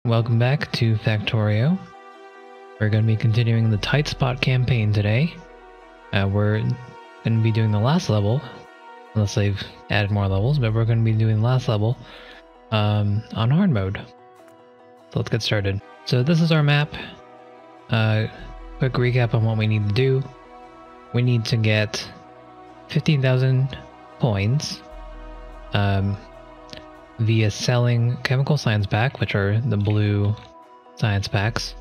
Welcome back to Factorio. We're going to be continuing the Tight Spot campaign today. We're going to be doing the last level, unless they've added more levels, but we're going to be doing the last level on hard mode. So let's get started. So this is our map. Quick recap on what we need to do. We need to get 15,000 coins via selling chemical science pack, which are the blue science packs,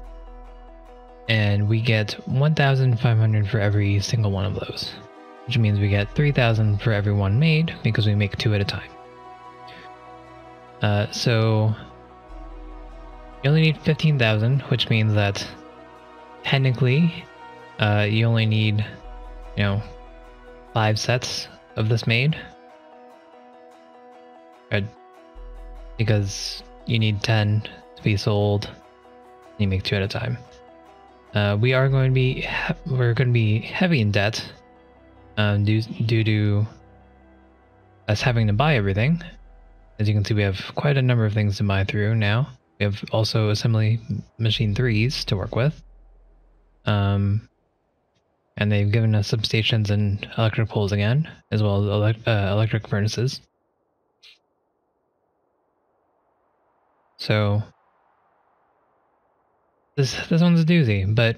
and we get 1,500 for every single one of those, which means we get 3,000 for every one made because we make 2 at a time. So you only need 15,000, which means that technically you only need 5 sets of this made, because you need 10 to be sold and you make 2 at a time. We're going to be heavy in debt due to us having to buy everything. As you can see, we have quite a number of things to buy through now. We have also assembly machine 3s to work with. And they've given us substations and electric poles again, as well as electric furnaces. So this one's a doozy, but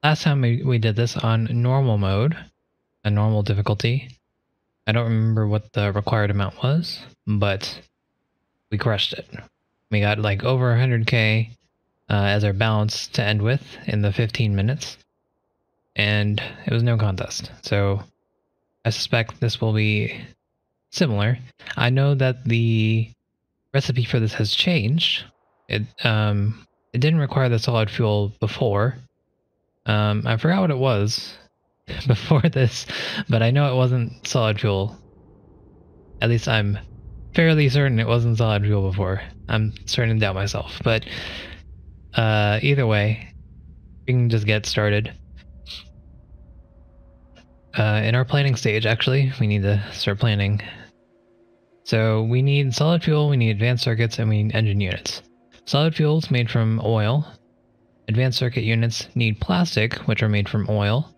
last time we did this on normal mode, a normal difficulty. I don't remember what the required amount was, but we crushed it. We got like over 100k as our balance to end with in the 15 minutes, and it was no contest. So I suspect this will be similar. I know that the recipe for this has changed. It didn't require the solid fuel before. I forgot what it was before this, but I know it wasn't solid fuel. At least I'm fairly certain it wasn't solid fuel before. I'm starting to doubt myself, but either way, we can just get started. In our planning stage, actually, we need to start planning. So we need solid fuel, we need advanced circuits, and we need engine units. Solid fuel is made from oil. Advanced circuit units need plastic, which are made from oil.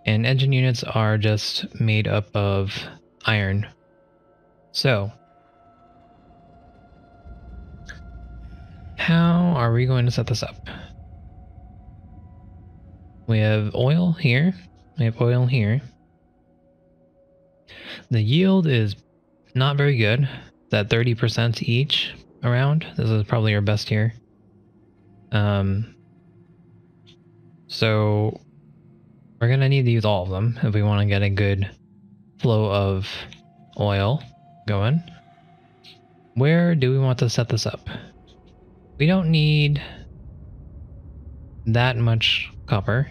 And engine units are just made up of iron. So how are we going to set this up? We have oil here. We have oil here. The yield is not very good. It's at 30% each around. This is probably our best here. So we're gonna need to use all of them if we want to get a good flow of oil going. Where do we want to set this up? We don't need that much copper,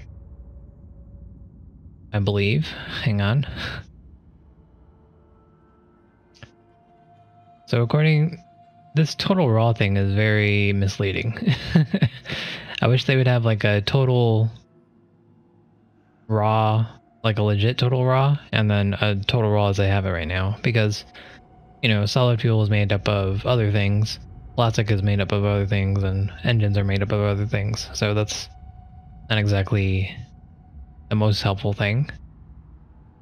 I believe. Hang on. So this total raw thing is very misleading. I wish they would have like a total raw, like a legit total raw, and then a total raw as they have it right now, because solid fuel is made up of other things, plastic is made up of other things, and engines are made up of other things. So that's not exactly the most helpful thing.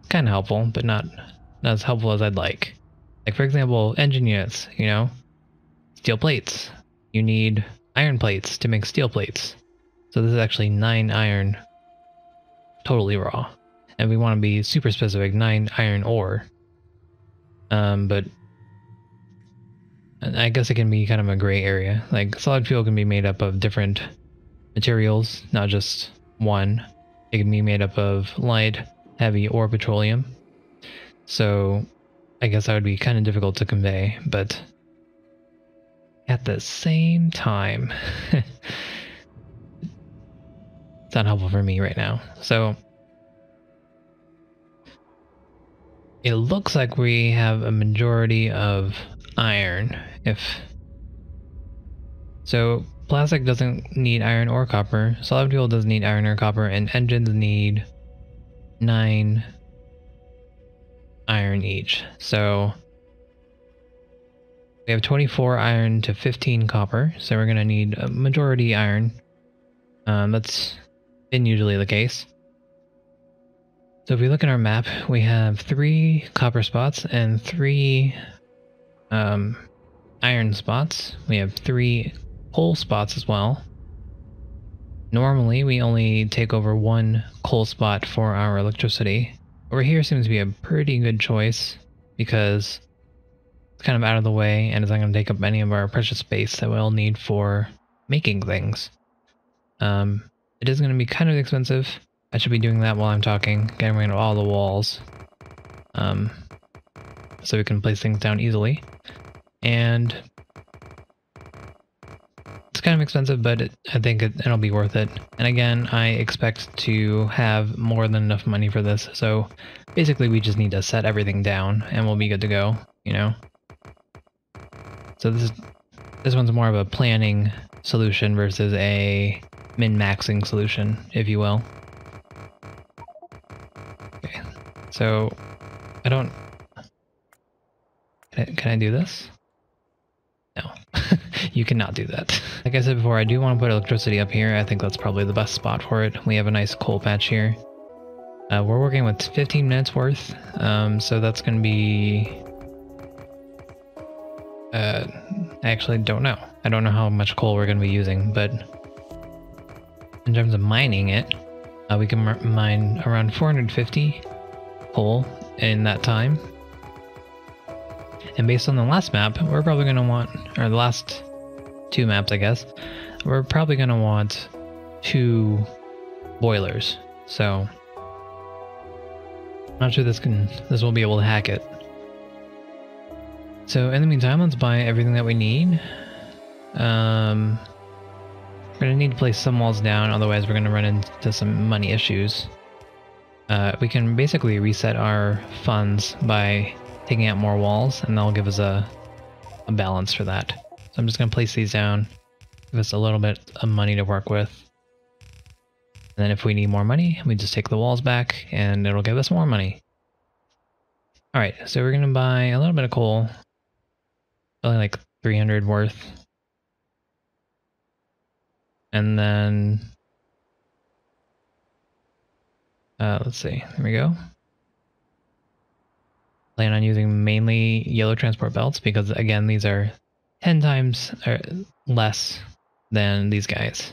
It's kind of helpful, but not as helpful as I'd like. Like, for example, engine units, steel plates. You need iron plates to make steel plates. So this is actually 9 iron, totally raw. And we want to be super specific, 9 iron ore. But I guess it can be kind of a gray area. Like, solid fuel can be made up of different materials, not just one. It can be made up of light, heavy, or petroleum. So I guess that would be kind of difficult to convey, but at the same time, it's not helpful for me right now. So it looks like we have a majority of iron. So plastic doesn't need iron or copper, solid fuel doesn't need iron or copper, and engines need 9 iron each. So We have 24 iron to 15 copper, so we're going to need a majority iron. That's been usually the case. So if we look at our map, we have 3 copper spots and 3 iron spots. We have 3 coal spots as well. Normally, we only take over 1 coal spot for our electricity. Over here seems to be a pretty good choice because it's kind of out of the way and it's not going to take up any of our precious space that we'll need for making things. It is going to be kind of expensive. I should be doing that while I'm talking, getting rid of all the walls, so we can place things down easily. And it's kind of expensive, but I think it'll be worth it. And again, I expect to have more than enough money for this, so basically we just need to set everything down and we'll be good to go, you know? So this one's more of a planning solution versus a min-maxing solution, if you will. Okay, so I don't... Can I do this? No, you cannot do that. Like I said before, I do want to put electricity up here. I think that's probably the best spot for it. We have a nice coal patch here. We're working with 15 minutes worth, so that's going to be... I actually don't know. I don't know how much coal we're going to be using, but in terms of mining it, we can mine around 450 coal in that time. And based on the last map, we're probably going to want, or the last 2 maps, I guess, we're probably going to want 2 boilers. So I'm not sure this will be able to hack it. So in the meantime, let's buy everything that we need. We're going to need to place some walls down, otherwise we're going to run into some money issues. We can basically reset our funds by taking out more walls, and that'll give us a balance for that. So I'm just going to place these down, give us a little bit of money to work with. And then if we need more money, we just take the walls back, and it'll give us more money. Alright, so we're going to buy a little bit of coal. Only like 300 worth. And then... let's see, there we go. Plan on using mainly yellow transport belts because, again, these are 10 times less than these guys.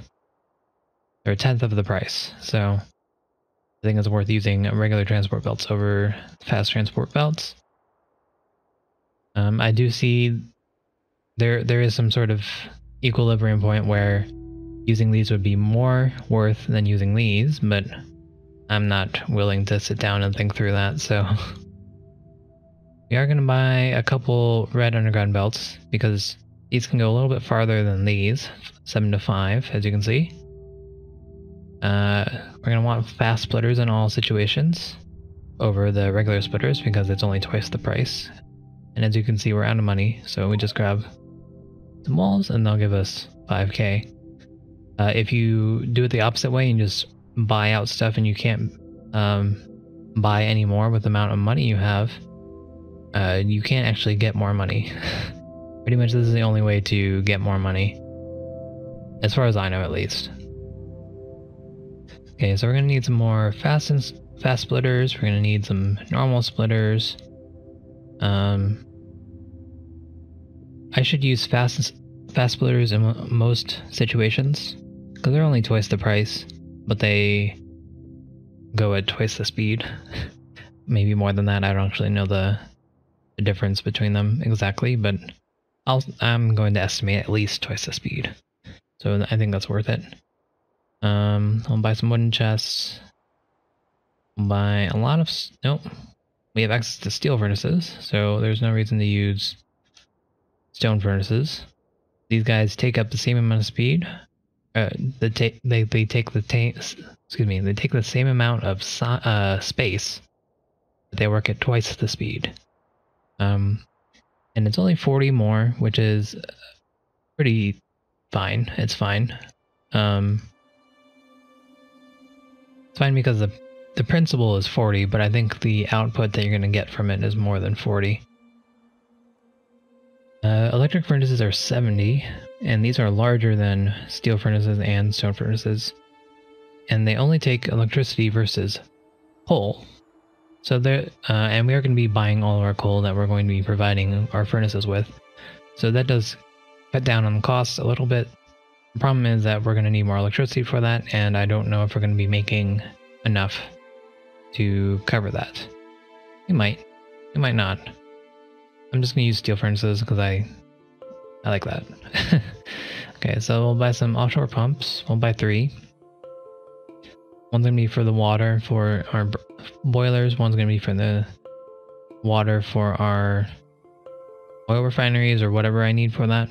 They're a tenth of the price, so I think it's worth using regular transport belts over fast transport belts. I do see there is some sort of equilibrium point where using these would be more worth than using these, but I'm not willing to sit down and think through that, so... We are going to buy a couple red underground belts, because these can go a little bit farther than these, 7 to 5, as you can see. We're going to want fast splitters in all situations over the regular splitters, because it's only twice the price. And as you can see, we're out of money, so we just grab some walls, and they'll give us 5k. If you do it the opposite way and just buy out stuff and you can't buy any more with the amount of money you have, you can't actually get more money. Pretty much this is the only way to get more money. As far as I know, at least. Okay, so we're going to need some more fast splitters. We're going to need some normal splitters. I should use fast splitters in most situations, because they're only twice the price, but they go at twice the speed. Maybe more than that. I don't actually know the difference between them exactly, but I'm going to estimate at least twice the speed. So I think that's worth it. I'll buy some wooden chests. I'll buy a lot of... Nope. We have access to steel furnaces, so there's no reason to use stone furnaces. These guys take up the same amount of speed. They take the same amount of space, but they work at twice the speed. And it's only 40 more, which is pretty fine. It's fine. It's fine because the principle is 40, but I think the output that you're going to get from it is more than 40. Electric furnaces are 70, and these are larger than steel furnaces and stone furnaces. And they only take electricity versus coal. So there, and we are going to be buying all of our coal that we're going to be providing our furnaces with. So that does cut down on the costs a little bit. The problem is that we're going to need more electricity for that, and I don't know if we're going to be making enough to cover that. We might not. I'm just going to use steel furnaces because I like that. Okay, so we'll buy some offshore pumps. We'll buy 3. One's going to be for the water for our boilers. One's going to be for the water for our oil refineries or whatever I need for that.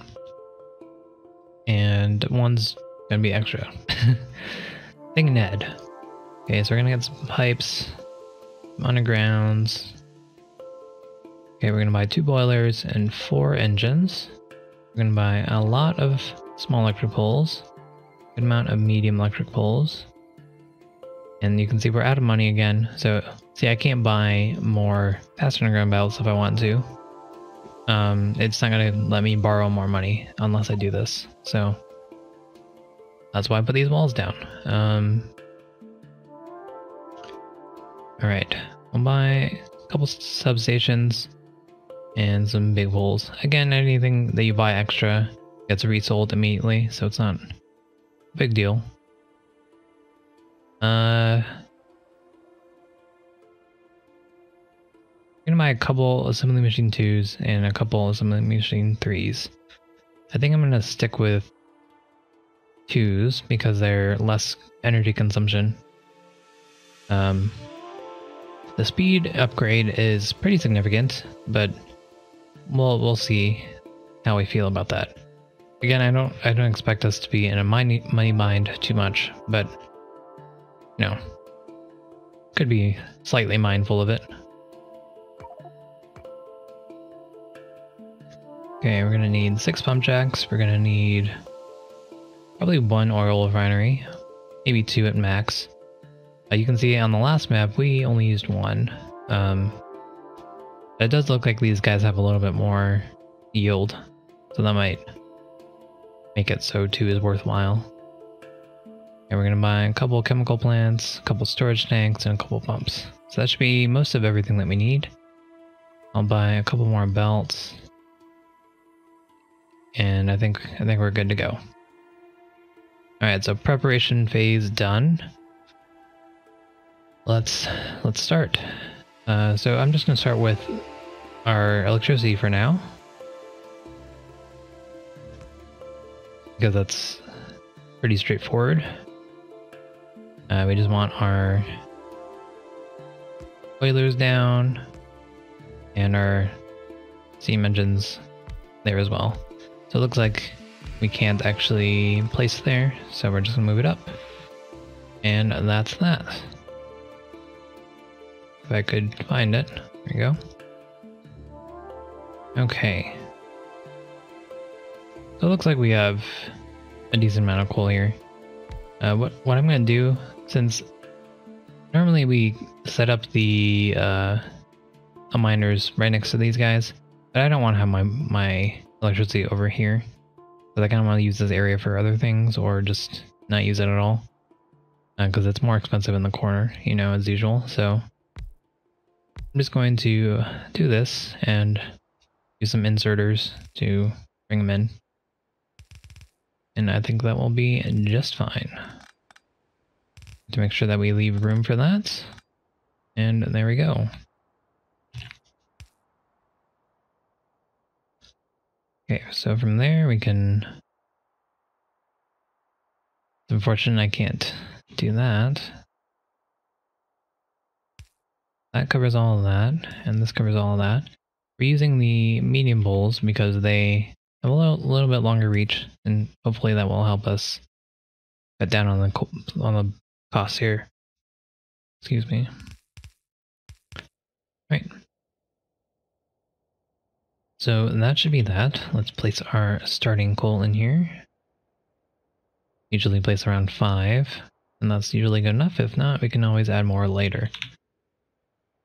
And one's going to be extra. Think Ned. Okay, so we're going to get some pipes, some undergrounds. Okay, we're going to buy 2 boilers and 4 engines. We're going to buy a lot of small electric poles, a good amount of medium electric poles. And you can see we're out of money again. So, see, I can't buy more fast underground belts if I want to. It's not going to let me borrow more money unless I do this. So, that's why I put these walls down. Alright, we'll buy a couple substations and some big poles. Again, anything that you buy extra gets resold immediately, so it's not a big deal. I'm gonna buy a couple assembly machine 2s and a couple assembly machine 3s. I think I'm gonna stick with 2s because they're less energy consumption. The speed upgrade is pretty significant, but we'll see how we feel about that. Again, I don't expect us to be in a money bind too much, but you know, could be slightly mindful of it. Okay, we're gonna need 6 pump jacks. We're gonna need probably 1 oil refinery, maybe 2 at max. You can see on the last map we only used 1. It does look like these guys have a little bit more yield, so that might make it so 2 is worthwhile. And we're gonna buy a couple chemical plants, a couple storage tanks, and a couple pumps. So that should be most of everything that we need. I'll buy a couple more belts, and I think we're good to go. All right, so preparation phase done. Let's start. So I'm just gonna start with our electricity for now, because that's pretty straightforward. We just want our boilers down and our steam engines there as well. So it looks like we can't actually place it there, so we're just gonna move it up. And that's that. If I could find it. There we go. Okay. So it looks like we have a decent amount of coal here. What I'm gonna do, since normally we set up the miners right next to these guys, but I don't want to have my electricity over here, because I kind of want to use this area for other things, or just not use it at all, because it's more expensive in the corner, you know, as usual. So I'm just going to do this and use some inserters to bring them in. And I think that will be just fine. To make sure that we leave room for that. And there we go. Okay, so from there we can... It's unfortunate I can't do that. That covers all of that, and this covers all of that. We're using the medium bowls because they have a little bit longer reach, and hopefully that will help us cut down on the costs here. Excuse me. Right. So that should be that. Let's place our starting coal in here. Usually place around 5, and that's usually good enough. If not, we can always add more later.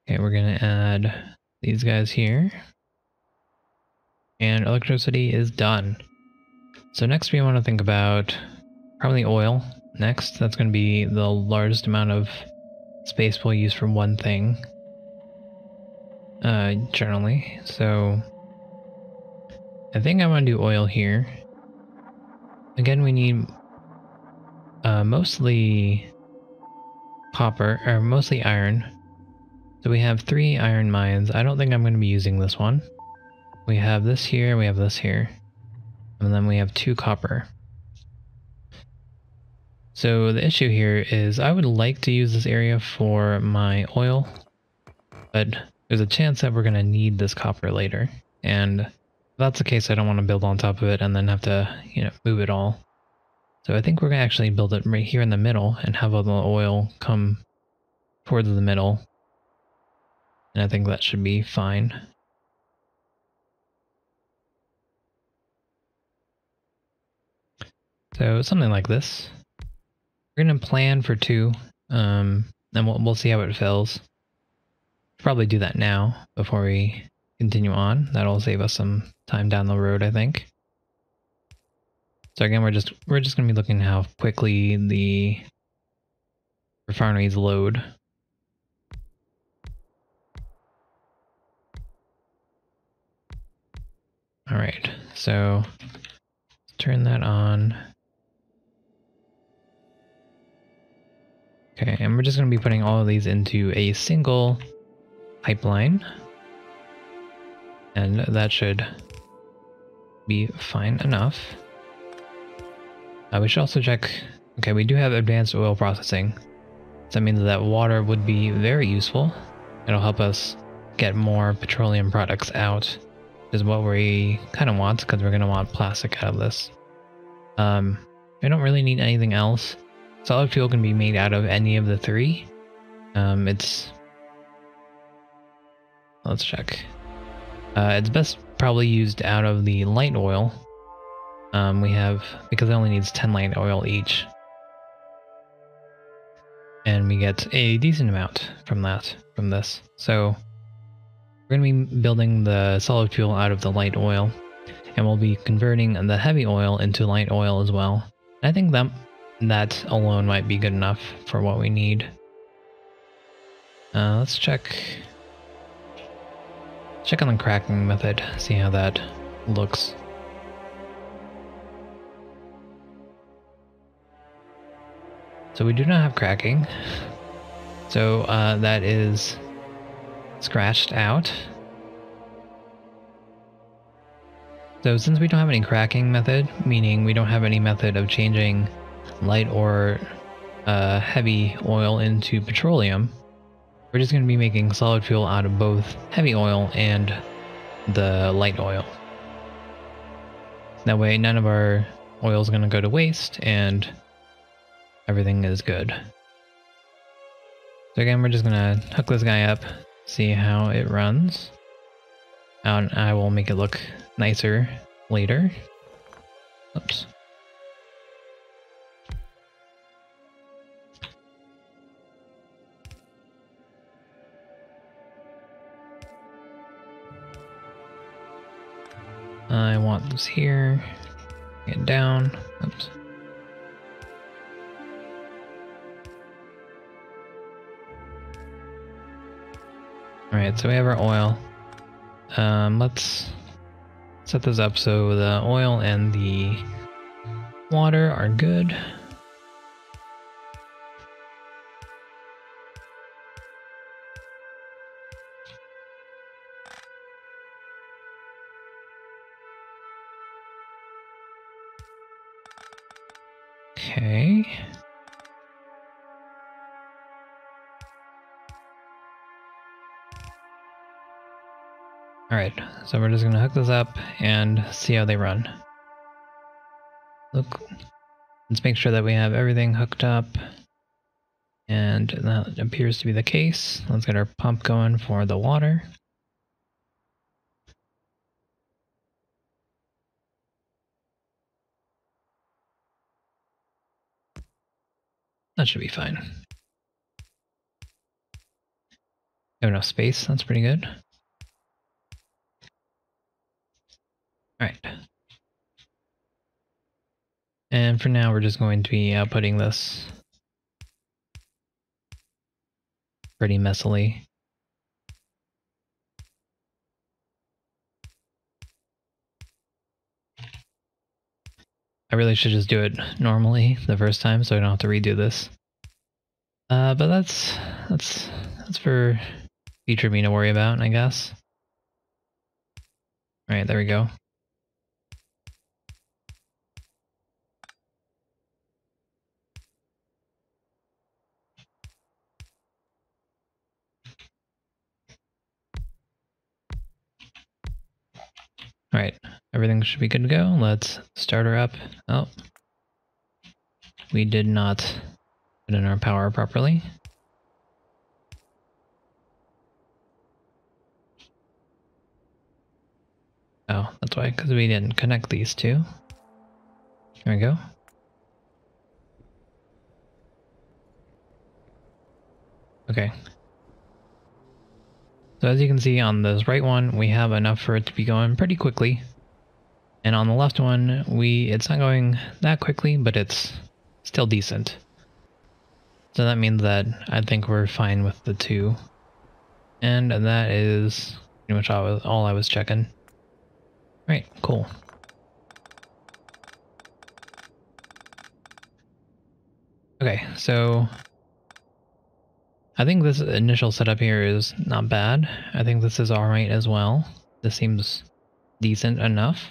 Okay, we're gonna add these guys here. And electricity is done. So next we want to think about probably oil. Next, that's going to be the largest amount of space we'll use for one thing. Generally. So I think I want to do oil here. Again, we need mostly copper, or mostly iron. So we have 3 iron mines. I don't think I'm going to be using this one. We have this here, we have this here. And then we have 2 copper. So the issue here is I would like to use this area for my oil, but there's a chance that we're going to need this copper later. And if that's the case, I don't want to build on top of it and then have to, move it all. So I think we're going to actually build it right here in the middle and have all the oil come towards the middle. And I think that should be fine. So something like this. We're going to plan for 2, and we'll see how it fills. Probably do that now before we continue on. That'll save us some time down the road, I think. So again, we're just going to be looking at how quickly the refineries load. All right, so let's turn that on. Okay, and we're just going to be putting all of these into a single pipeline. And that should be fine enough. We should also check, okay, we do have advanced oil processing. So that means that water would be very useful. It'll help us get more petroleum products out, which is what we kind of want, because we're going to want plastic out of this. We don't really need anything else. Solid fuel can be made out of any of the 3. Let's check. It's best probably used out of the light oil. Because it only needs 10 light oil each. And we get a decent amount from this. So we're going to be building the solid fuel out of the light oil, and we'll be converting the heavy oil into light oil as well. I think that alone might be good enough for what we need. Let's check on the cracking method, see how that looks. So we do not have cracking, so that is scratched out. So since we don't have any cracking method, meaning we don't have any method of changing light or heavy oil into petroleum, we're just going to be making solid fuel out of both heavy oil and the light oil. That way none of our oil is going to go to waste and everything is good. So again, we're just going to hook this guy up, see how it runs. And I will make it look nicer later. Oops. I want this here. Get down. Oops. Alright, so we have our oil. Let's set this up so the oil and the water are good. Okay. Alright, so we're just gonna hook this up and see how they run. Look, let's make sure that we have everything hooked up. And that appears to be the case. Let's get our pump going for the water. That should be fine. Have enough space, that's pretty good. Alright. And for now, we're just going to be outputting this pretty messily. I really should just do it normally the first time so I don't have to redo this. But that's for future me to worry about, I guess. Alright, there we go. Alright, everything should be good to go. Let's start her up. Oh. We did not put in our power properly. Oh, that's why, because we didn't connect these two. There we go. Okay. So as you can see on this right one, we have enough for it to be going pretty quickly. And on the left one, it's not going that quickly, but it's still decent. So that means that I think we're fine with the two. And that is pretty much all I was checking. Right, cool. Okay, so I think this initial setup here is not bad. I think this is alright as well. This seems decent enough.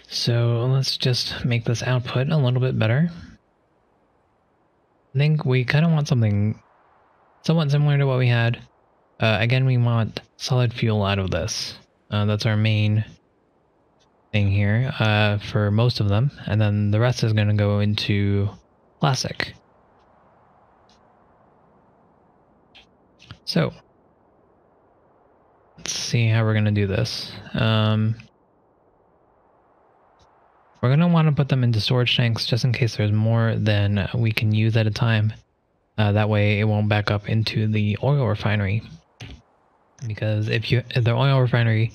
So let's just make this output a little bit better. I think we kind of want something somewhat similar to what we had. Again, we want solid fuel out of this. That's our main thing here for most of them. And then the rest is going to go into plastic. So, let's see how we're going to do this. We're going to want to put them into storage tanks just in case there's more than we can use at a time. That way it won't back up into the oil refinery. Because if the oil refinery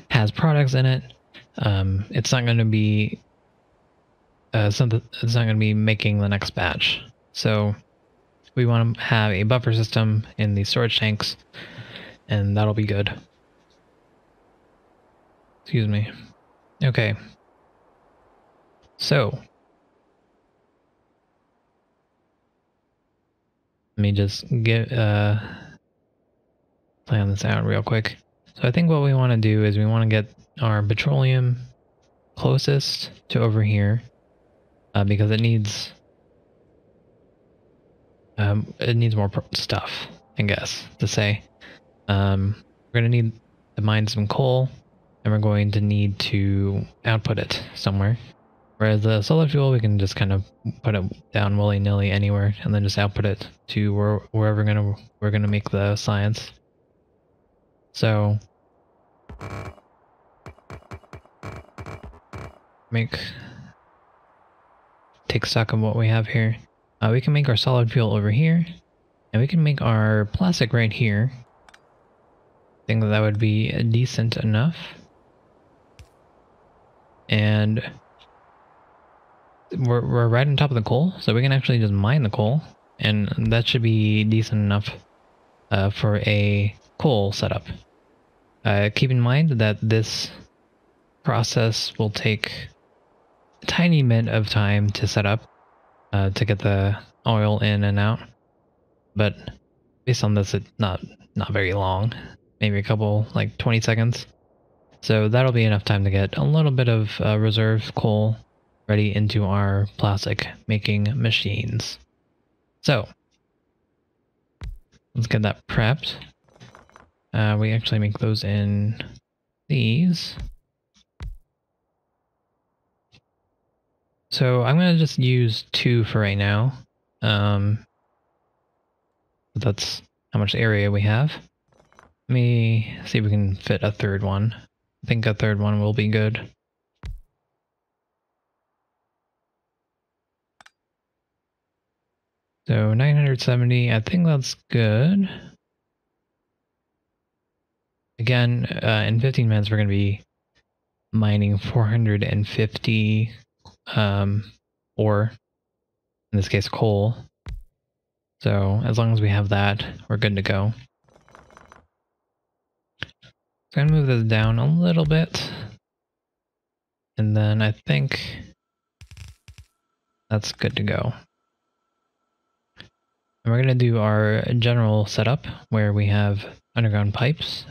has products in it, it's not going to be it's not going to be making the next batch. So we want to have a buffer system in the storage tanks, and that'll be good. Excuse me. Okay. So let me just plan this out real quick. So I think what we want to do is we want to get our petroleum closest to over here because it needs more stuff, I guess, to say. We're going to need to mine some coal, and we're going to need to output it somewhere. Whereas the solid fuel, we can just kind of put it down willy-nilly anywhere, and then just output it to wherever we're gonna make the science. So take stock of what we have here. We can make our solid fuel over here, and we can make our plastic right here. I think that would be decent enough. And we're right on top of the coal, so we can actually just mine the coal, and that should be decent enough for a coal setup. Keep in mind that this process will take a tiny bit of time to set up to get the oil in and out, but based on this, it's not very long, maybe a couple, like 20 seconds. So that'll be enough time to get a little bit of reserve coal ready into our plastic making machines. So let's get that prepped. We actually make those in these. So I'm going to just use 2 for right now. That's how much area we have. Let me see if we can fit a third one. I think a third one will be good. So 970, I think that's good. Again, in 15 minutes we're going to be mining 450 ore, in this case coal. So as long as we have that, we're good to go. So I'm gonna move this down a little bit. And then I think that's good to go. And we're gonna do our general setup where we have underground pipes,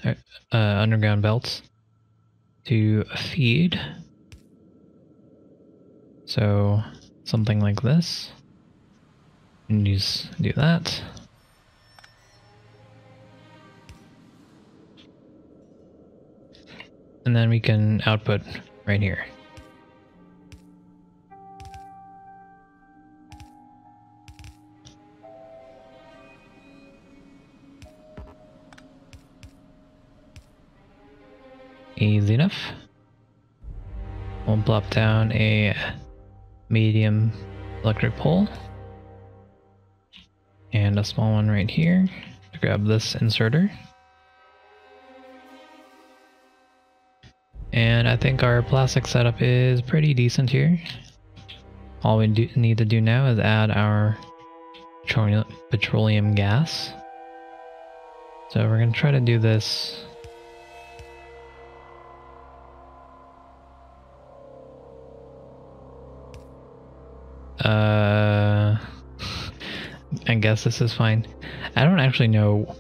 underground belts to feed. So something like this. And just do that. And then we can output right here. Easy enough. We'll plop down a medium electric pole. And a small one right here to grab this inserter. And I think our plastic setup is pretty decent here. All we need to do now is add our petroleum gas. So we're going to try to do this. I guess this is fine. I don't actually know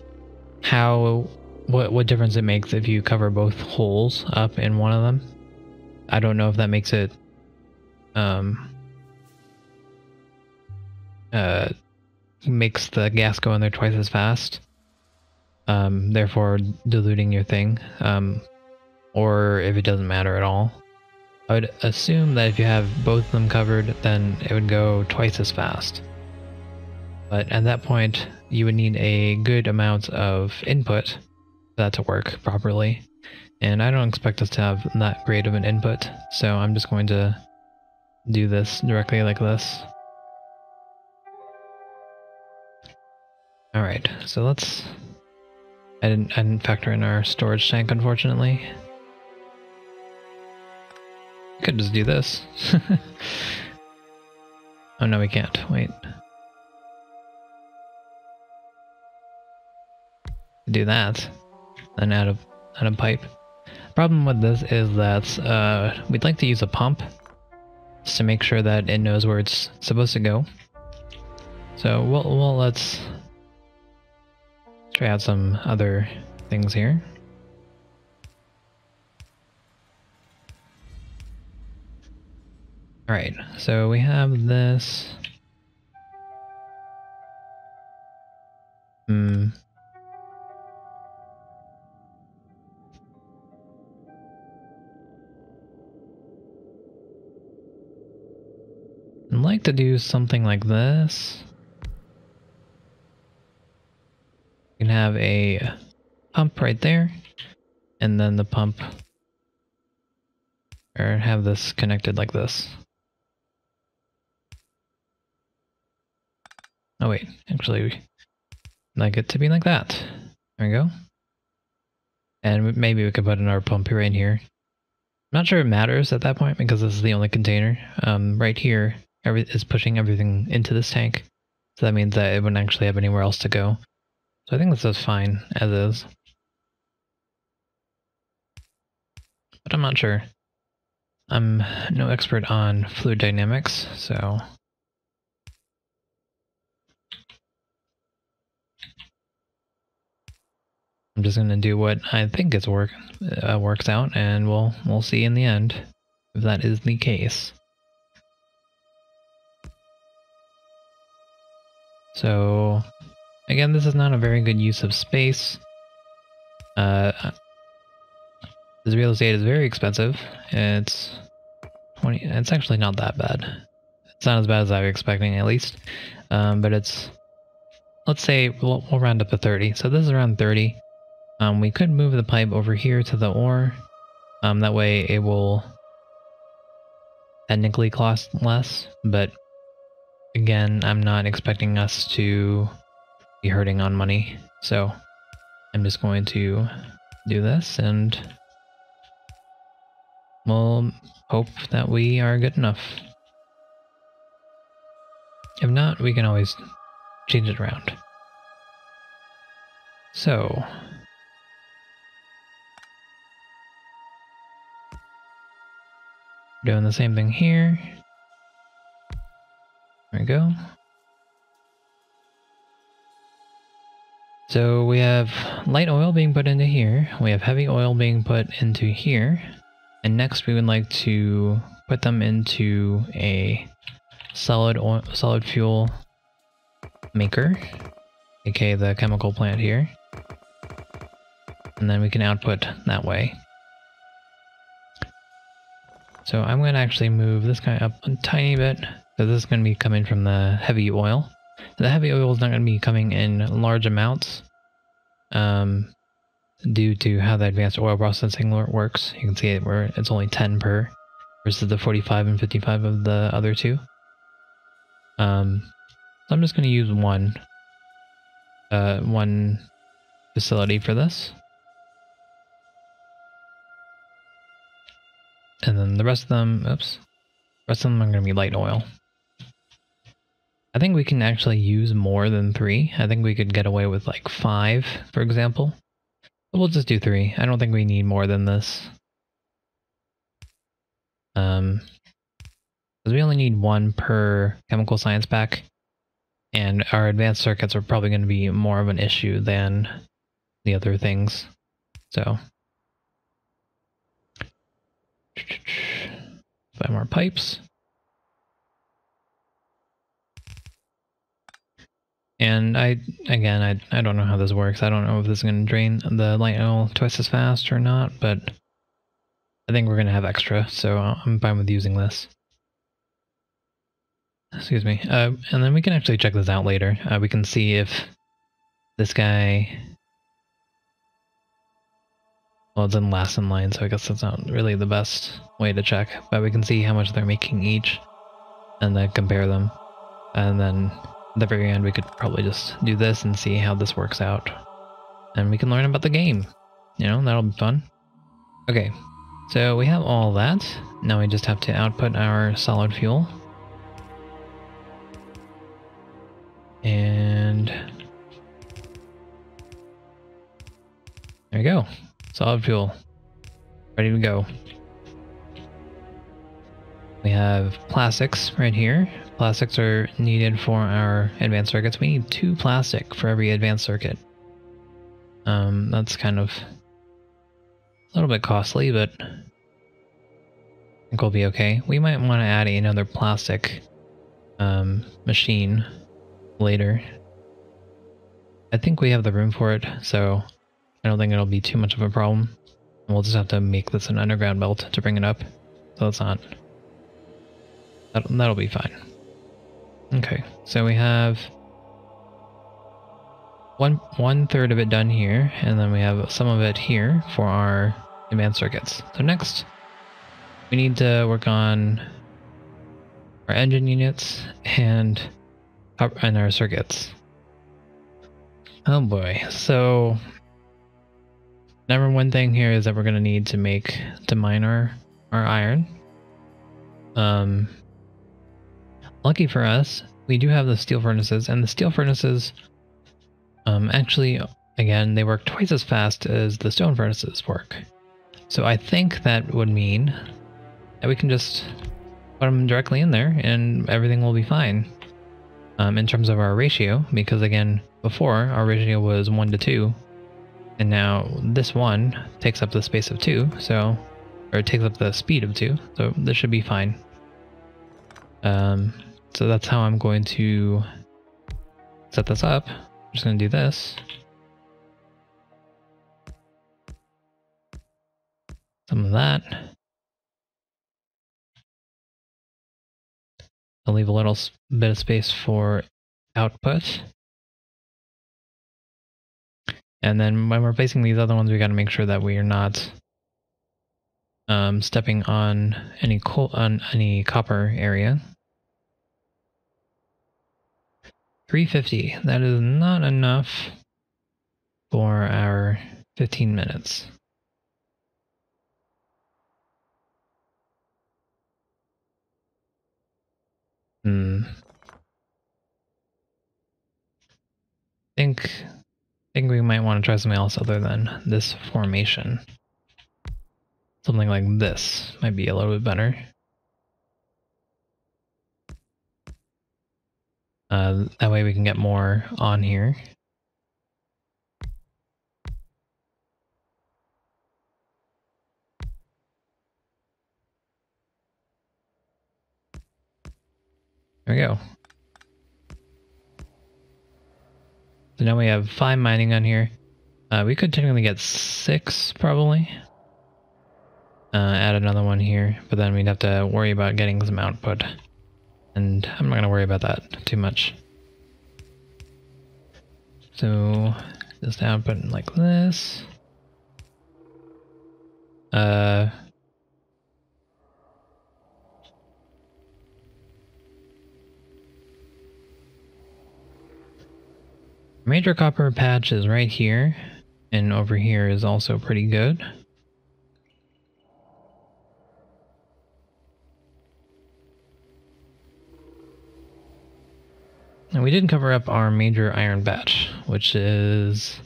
what difference it makes if you cover both holes up in one of them. I don't know if that makes it makes the gas go in there twice as fast, therefore diluting your thing, or if it doesn't matter at all. I would assume that if you have both of them covered, then it would go twice as fast. But at that point, you would need a good amount of input for that to work properly. And I don't expect us to have that great of an input, so I'm just going to do this directly like this. Alright, so let's... I didn't factor in our storage tank, unfortunately. Could just do this. Oh no, we can't. Wait. Do that, then add a pipe. Problem with this is that we'd like to use a pump just to make sure that it knows where it's supposed to go. So let's try out some other things here. Alright, so we have this. I'd like to do something like this. You can have a pump right there, and then the pump, or have this connected like this. Oh wait, actually, we like it to be like that. There we go. And maybe we could put another pump right in here. I'm not sure it matters at that point because this is the only container. Right here, is pushing everything into this tank. So that means that it wouldn't actually have anywhere else to go. So I think this is fine as is. But I'm not sure. I'm no expert on fluid dynamics, so... I'm just gonna do what I think works out, and we'll see in the end if that is the case. So again, this is not a very good use of space. This real estate is very expensive. It's actually not that bad. It's not as bad as I was expecting, at least. But it's, let's say we'll round up to 30. So this is around 30. We could move the pipe over here to the ore. That way it will technically cost less, but again, I'm not expecting us to be hurting on money. So I'm just going to do this and we'll hope that we are good enough. If not, we can always change it around. So, doing the same thing here. There we go. So we have light oil being put into here. We have heavy oil being put into here. And next we would like to put them into a solid fuel maker, aka the chemical plant here. And then we can output that way. So I'm going to actually move this guy up a tiny bit, because this is going to be coming from the heavy oil. The heavy oil is not going to be coming in large amounts, due to how the advanced oil processing works. You can see it where it's only 10 per, versus the 45 and 55 of the other two. So I'm just going to use one facility for this. And then the rest of them, are going to be light oil. I think we can actually use more than 3. I think we could get away with like 5, for example. But we'll just do 3. I don't think we need more than this. Because we only need 1 per chemical science pack. And our advanced circuits are probably going to be more of an issue than the other things. So 5 more pipes. And I don't know how this works. I don't know if this is going to drain the light oil twice as fast or not, but I think we're going to have extra, so I'm fine with using this. Excuse me. And then we can actually check this out later. We can see if this guy... Well, it's in last in line, so I guess that's not really the best way to check. But we can see how much they're making each, and then compare them. And then at the very end, we could probably just do this and see how this works out. And we can learn about the game. You know, that'll be fun. Okay, so we have all that. Now we just have to output our solid fuel. And there we go. Solid fuel. Ready to go. We have plastics right here. Plastics are needed for our advanced circuits. We need 2 plastic for every advanced circuit. That's kind of a little bit costly, but I think we'll be okay. We might want to add another plastic machine later. I think we have the room for it, so I don't think it'll be too much of a problem. And we'll just have to make this an underground belt to bring it up. So it's not... That'll be fine. Okay, so we have one third of it done here, and then we have some of it here for our advanced circuits. So next, we need to work on our engine units and our circuits. Oh boy, so number one thing here is that we're going to need to mine our iron. Lucky for us, we do have the steel furnaces, and the steel furnaces, actually, again, they work twice as fast as the stone furnaces work. So I think that would mean that we can just put them directly in there and everything will be fine. In terms of our ratio, because again, before our ratio was 1 to 2, and now this one takes up the space of 2, so, or it takes up the speed of 2, so this should be fine. So that's how I'm going to set this up. I'm just going to do this. Some of that. I'll leave a little bit of space for output. And then when we're placing these other ones, we got to make sure that we are not stepping on any copper area. 350. That is not enough for our 15 minutes. think we might want to try something else other than this formation. Something like this might be a little bit better. That way we can get more on here. There we go. So now we have 5 mining on here. We could technically get 6 probably. Add another one here, but then we'd have to worry about getting some output. And I'm not going to worry about that too much. So just output like this. Major copper patch is right here, and over here is also pretty good. And we did cover up our major iron batch, which is...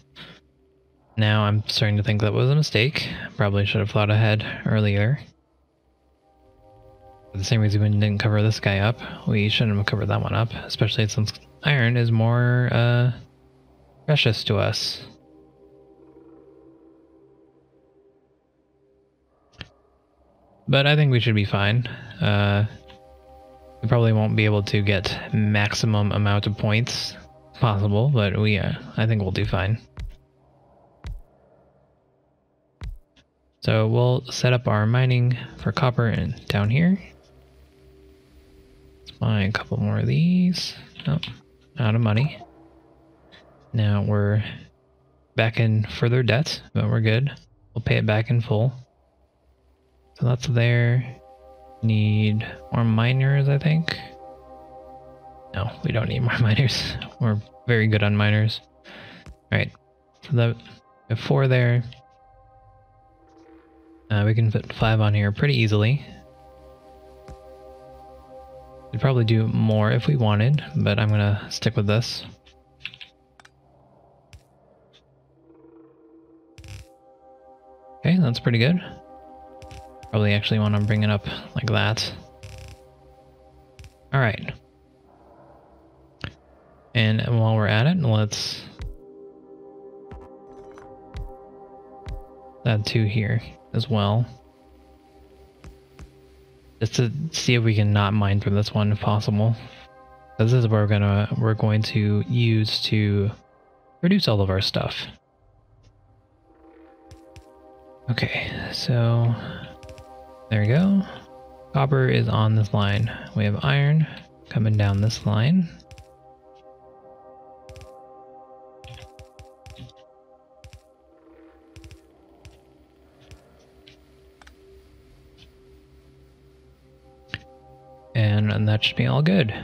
Now I'm starting to think that was a mistake. Probably should have thought ahead earlier. For the same reason we didn't cover this guy up, we shouldn't have covered that one up, especially since iron is more precious to us. But I think we should be fine. We probably won't be able to get maximum amount of points possible, but I think we'll do fine. So we'll set up our mining for copper and down here. Let's buy a couple more of these. Oh, out of money. Now we're back in further debt, but we're good. We'll pay it back in full. So that's there. Need more miners, I think. No, we don't need more miners. We're very good on miners. Alright, so we have 4 there. We can fit 5 on here pretty easily. We'd probably do more if we wanted, but I'm gonna stick with this. Okay, that's pretty good. Probably actually want to bring it up like that. Alright. And while we're at it, let's add 2 here as well. Just to see if we can not mine from this one if possible. This is where we're going to use to produce all of our stuff. Okay, so there we go. Copper is on this line. We have iron coming down this line. And that should be all good.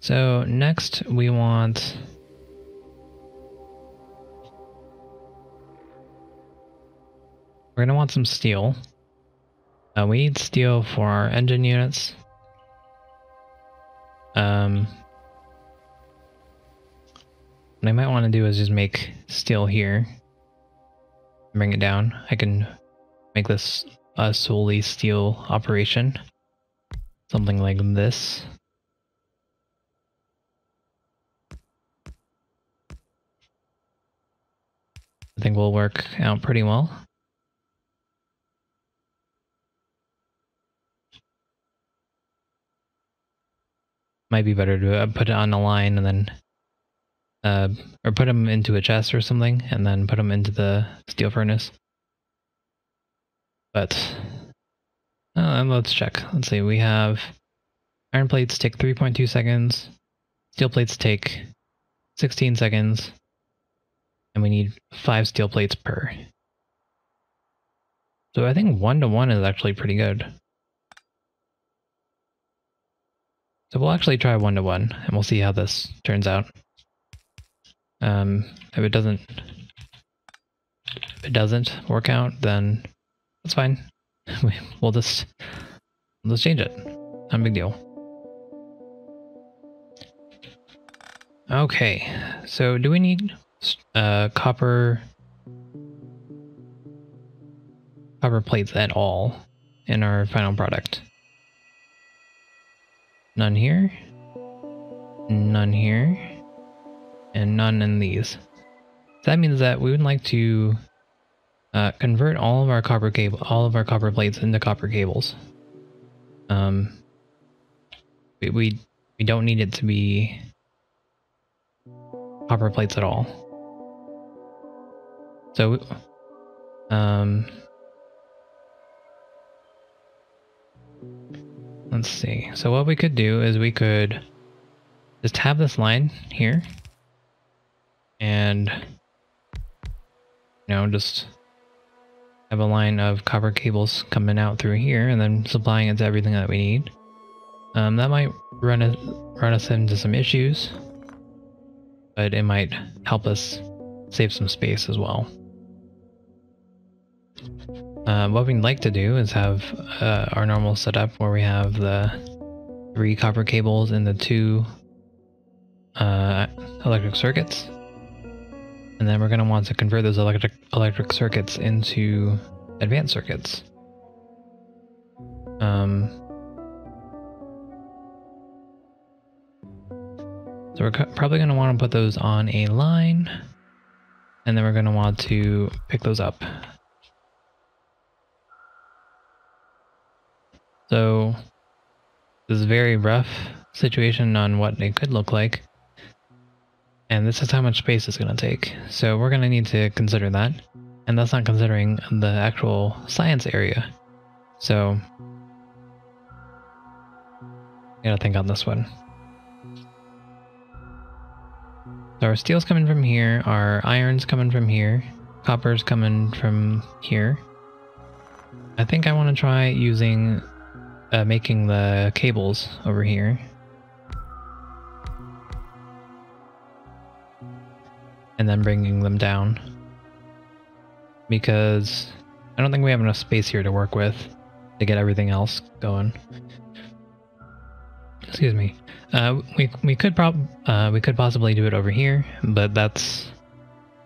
So next we want we're gonna want some steel. We need steel for our engine units. What I might want to do is just make steel here. Bring it down. I can make this a solely steel operation. Something like this. I think will work out pretty well. Might be better to put it on a line and then or put them into a chest or something, and then put them into the steel furnace. But let's check. Let's see. We have iron plates take 3.2 seconds. Steel plates take 16 seconds. And we need 5 steel plates per. So I think 1-to-1 is actually pretty good. So we'll actually try 1-to-1, and we'll see how this turns out. If it doesn't work out, then that's fine. We'll just Let's change it. Not a big deal. Okay, so do we need copper plates at all in our final product? None here, none here, and none in these. So that means that we would like to convert all of our copper plates into copper cables. We don't need it to be copper plates at all. So, let's see. So what we could do is we could just have this line here, and just have a line of copper cables coming out through here, and then supplying it to everything that we need. That might run us into some issues, but it might help us save some space as well. What we'd like to do is have our normal setup where we have the 3 copper cables and the 2 electric circuits, and then we're going to want to convert those electric circuits into advanced circuits. So we're probably going to want to put those on a line, and then we're going to want to pick those up. So this is a very rough situation on what it could look like, and this is how much space it's going to take. So we're going to need to consider that, and that's not considering the actual science area. So I gotta think on this one. So our steel's coming from here, our iron's coming from here, copper's coming from here. I think I want to try using making the cables over here. And then bringing them down. Because I don't think we have enough space here to work with to get everything else going. Excuse me. We could possibly do it over here, but that's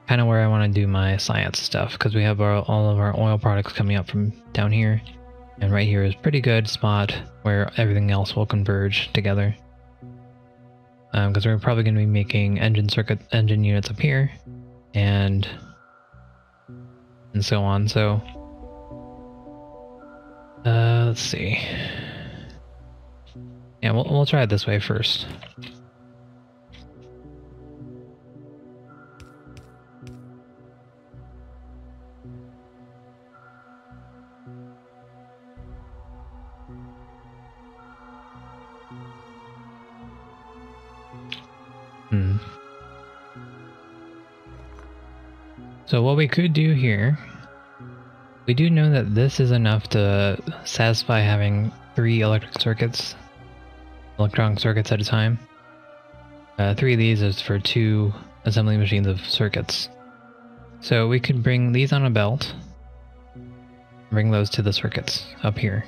kind of where I want to do my science stuff, because we have all of our oil products coming up from down here, and right here is a pretty good spot where everything else will converge together. Because we're probably going to be making engine units up here, and so on. So let's see. Yeah, we'll try it this way first. So what we could do here, we do know that this is enough to satisfy having 3 electronic circuits at a time. 3 of these is for 2 assembly machines of circuits. So we could bring these on a belt, bring those to the circuits up here,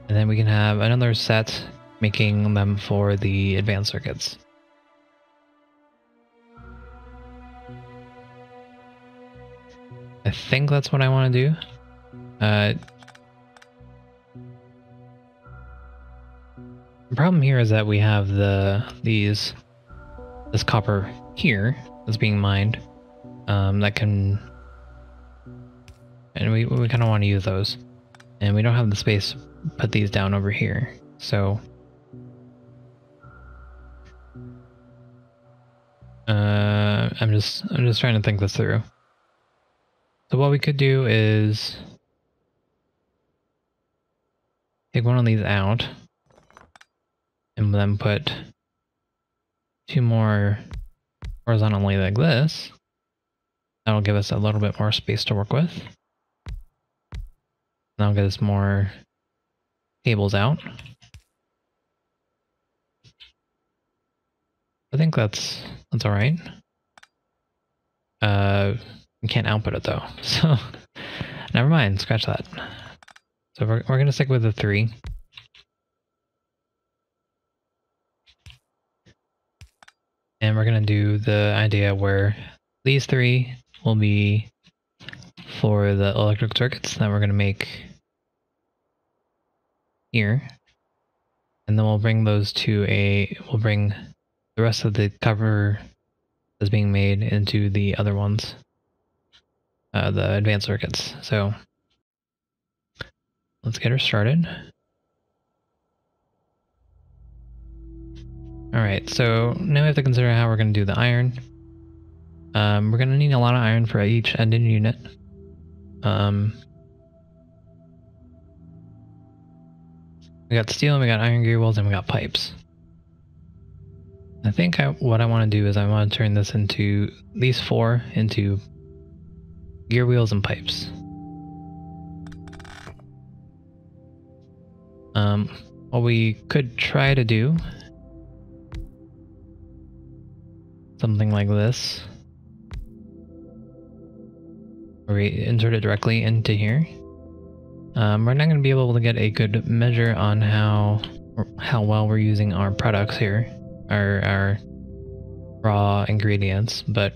and then we can have another set making them for the advanced circuits. I think that's what I want to do. The problem here is that we have this copper here that's being mined, that can, and we kind of want to use those, and we don't have the space to put these down over here. So I'm just trying to think this through. So what we could do is take one of these out and then put 2 more horizontally like this. That'll give us a little bit more space to work with. That'll get us more cables out. I think that's all right. We can't output it though, so never mind, scratch that. So we're gonna stick with the 3. And we're gonna do the idea where these three will be for the electric circuits that we're gonna make here. And then we'll bring those to we'll bring the rest of the cover that's being made into the other ones, the advanced circuits. So let's get her started. Alright, so now we have to consider how we're going to do the iron. We're going to need a lot of iron for each ended unit. We got steel, and we got iron gear wheels, and we got pipes. I think what I want to do is I want to turn this into these four into gear wheels and pipes. What we could try to do something like this, where we insert it directly into here. We're not going to be able to get a good measure on how well we're using our products here, our raw ingredients, but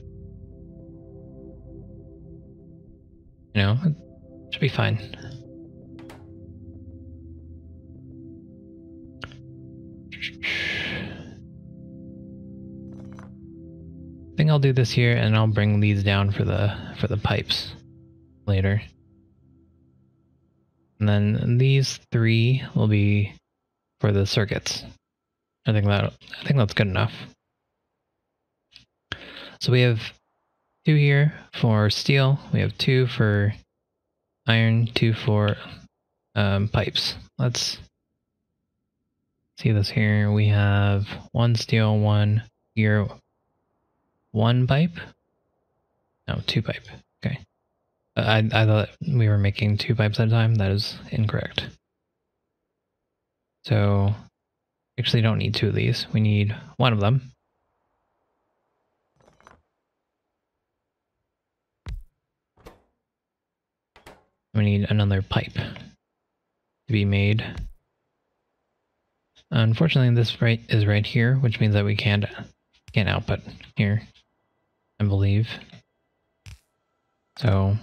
you know, it should be fine. I think I'll do this here, and I'll bring these down for the pipes later. And then these three will be for the circuits. I think that's good enough. So we have 2 here for steel, we have 2 for iron, 2 for pipes. Let's see this here. We have 1 steel, 1 gear, 1 pipe? No, 2 pipe. Okay. I thought we were making 2 pipes at a time. That is incorrect. So, actually don't need 2 of these. We need 1 of them. We need another pipe to be made. Unfortunately, this is right here, which means that we can't output here, I believe. So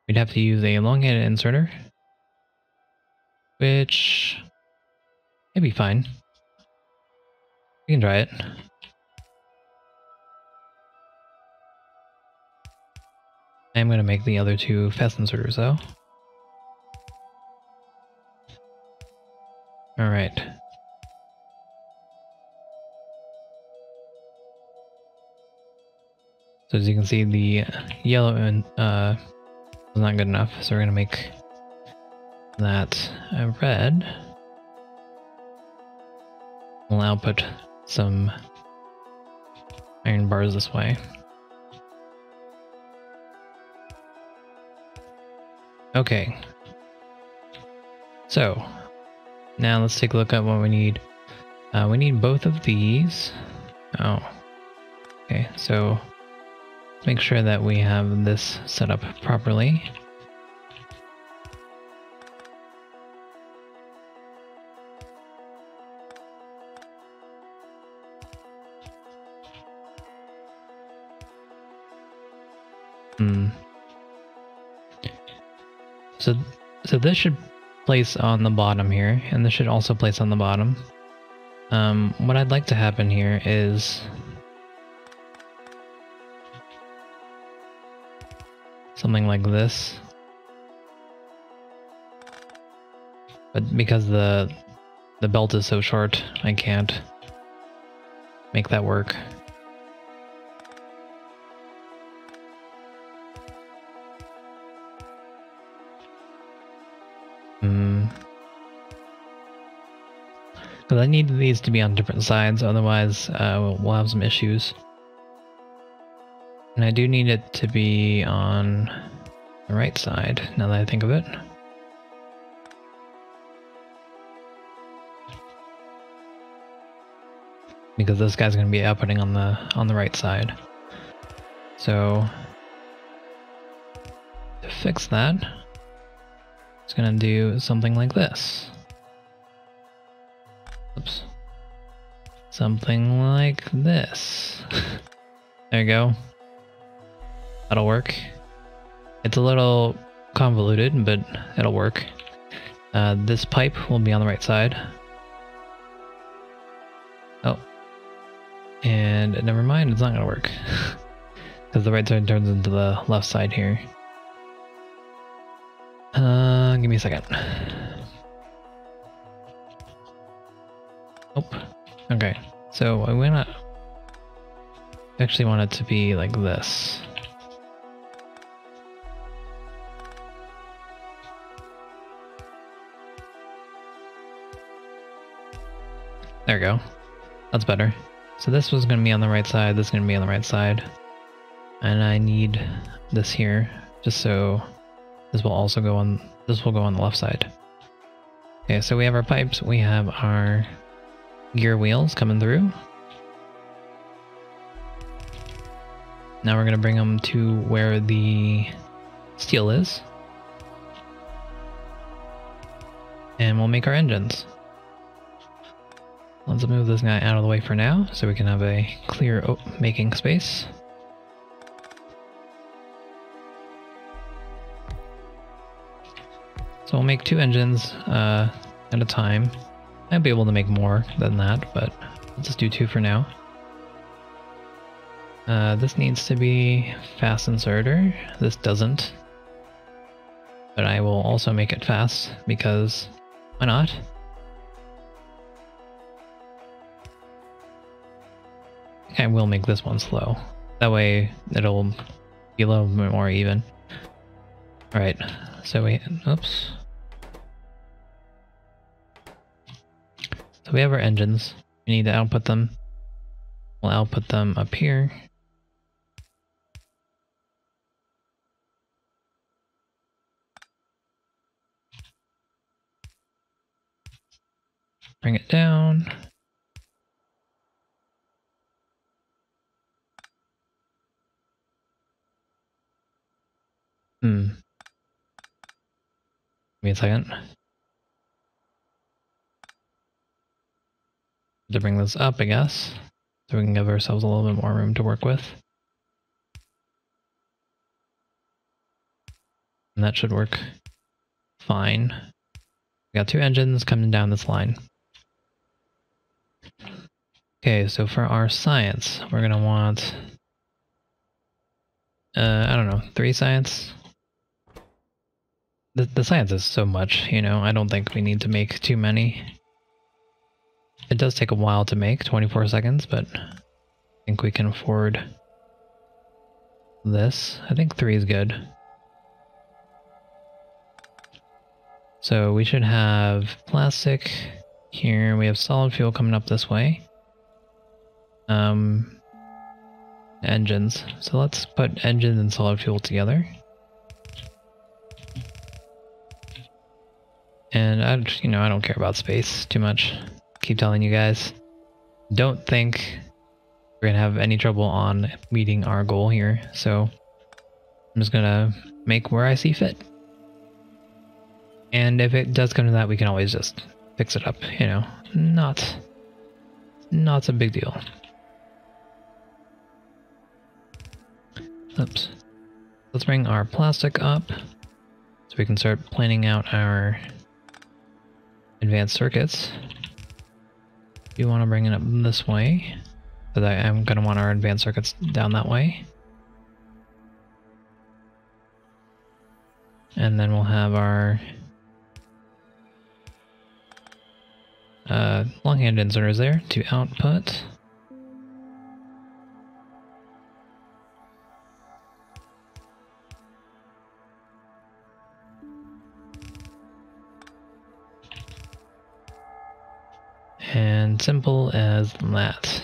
we'd have to use a long-headed inserter, which may be fine. We can try it. I'm going to make the other 2 fast inserters though. Alright. So as you can see, the yellow was not good enough, so we're going to make that red. We'll output some iron bars this way. Okay. So, now let's take a look at what we need. We need both of these. Oh. Okay, so make sure that we have this set up properly. So this should place on the bottom here, and this should also place on the bottom. What I'd like to happen here is something like this. But because the belt is so short, I can't make that work. Because I need these to be on different sides, otherwise we'll have some issues. And I do need it to be on the right side, now that I think of it. Because this guy's going to be outputting on the right side. So to fix that, it's going to do something like this. Oops. something like this. There you go. That'll work. It's a little convoluted, but it'll work. This pipe will be on the right side. Oh. And never mind, it's not gonna work. Because the right side turns into the left side here. Give me a second. Oh. Okay. So I actually want it to be like this. There we go. That's better. So this was going to be on the right side, this is going to be on the right side. And I need this here, just so this will also go on, this will go on the left side. Okay, so we have our pipes, we have our gear wheels coming through. Now we're going to bring them to where the steel is. And we'll make our engines. Let's move this guy out of the way for now, so we can have a clear making space. So we'll make 2 engines at a time. I'd be able to make more than that, but let's just do 2 for now. This needs to be fast inserter. This doesn't. But I will also make it fast, because why not? I will make this one slow. That way it'll be a little bit more even. Alright, so oops. So we have our engines. We need to output them. We'll output them up here. Bring it down. Give me a second. To bring this up, I guess, so we can give ourselves a little bit more room to work with. And that should work fine. We got 2 engines coming down this line. Okay, so for our science, we're gonna want, I don't know, 3 science? The science is so much, you know, I don't think we need to make too many. It does take a while to make, 24 seconds, but I think we can afford this. I think 3 is good. So we should have plastic here. We have solid fuel coming up this way. Engines. So let's put engines and solid fuel together. And I don't care about space too much. Keep telling you guys. Don't think we're gonna have any trouble on meeting our goal here. So I'm just gonna make where I see fit. And if it does come to that, we can always just fix it up, you know. Not a big deal. Oops. Let's bring our plastic up so we can start planning out our advanced circuits. You want to bring it up this way, because I am going to want our advanced circuits down that way. And then we'll have our long-hand inserters there to output. And simple as that.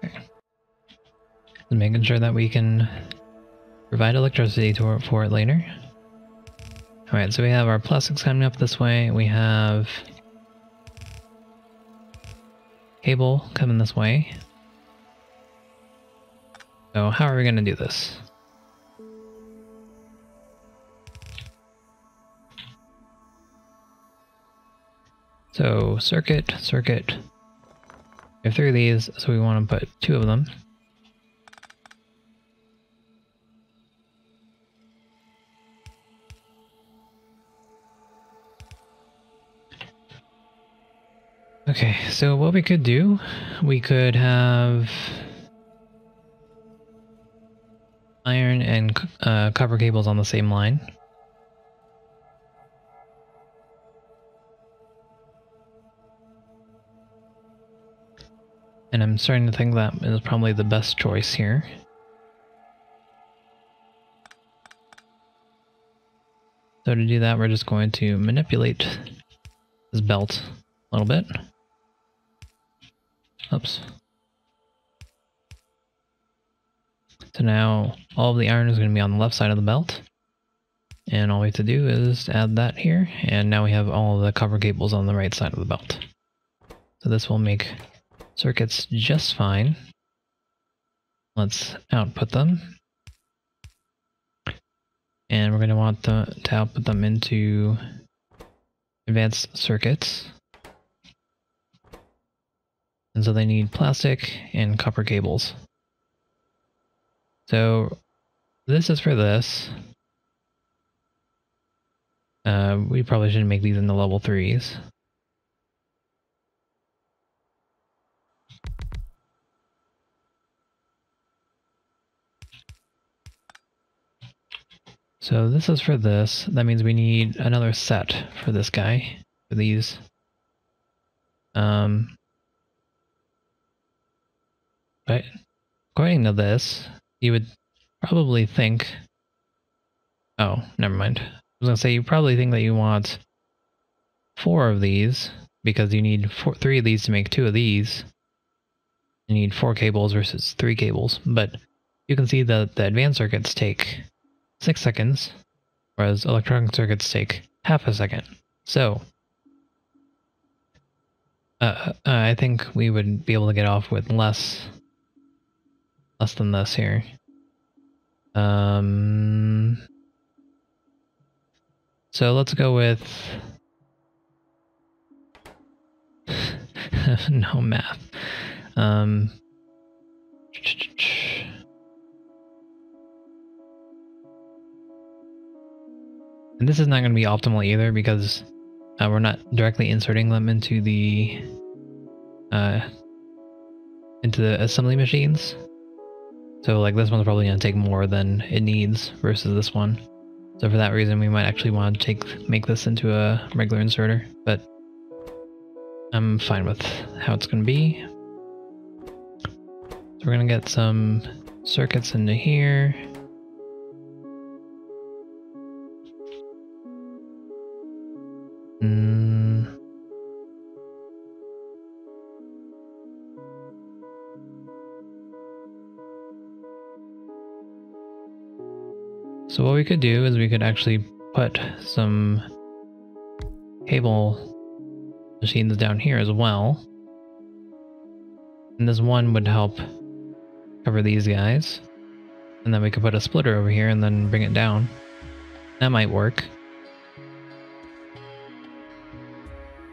Okay. Just making sure that we can provide electricity for it later. Alright, so we have our plastics coming up this way. We have cable coming this way. So how are we going to do this? So circuit, circuit. We have 3 of these, so we want to put 2 of them. Okay, so what we could do, we could have iron and copper cables on the same line. And I'm starting to think that is probably the best choice here. So to do that, we're just going to manipulate this belt a little bit. Oops. So now all of the iron is going to be on the left side of the belt. And all we have to do is add that here. And now we have all of the copper cables on the right side of the belt. So this will make circuits just fine. Let's output them. And we're going to want to output them into advanced circuits. And so they need plastic and copper cables. So this is for this. We probably shouldn't make these into level 3s. So this is for this. That means we need another set for this guy, for these. But according to this, you would probably think... Oh, never mind. I was going to say, you probably think that you want 4 of these, because you need 3 of these to make 2 of these. You need 4 cables versus 3 cables, but you can see that the advanced circuits take 6 seconds, whereas electronic circuits take half a second. So, I think we would be able to get off with less than this here. So let's go with no math. And this is not going to be optimal either because we're not directly inserting them into the assembly machines. So like this one's probably going to take more than it needs versus this one. So for that reason, we might actually want to make this into a regular inserter, but I'm fine with how it's going to be. So we're going to get some circuits into here. So what we could do is we could actually put some cable machines down here as well. And this one would help cover these guys. And then we could put a splitter over here and then bring it down. That might work.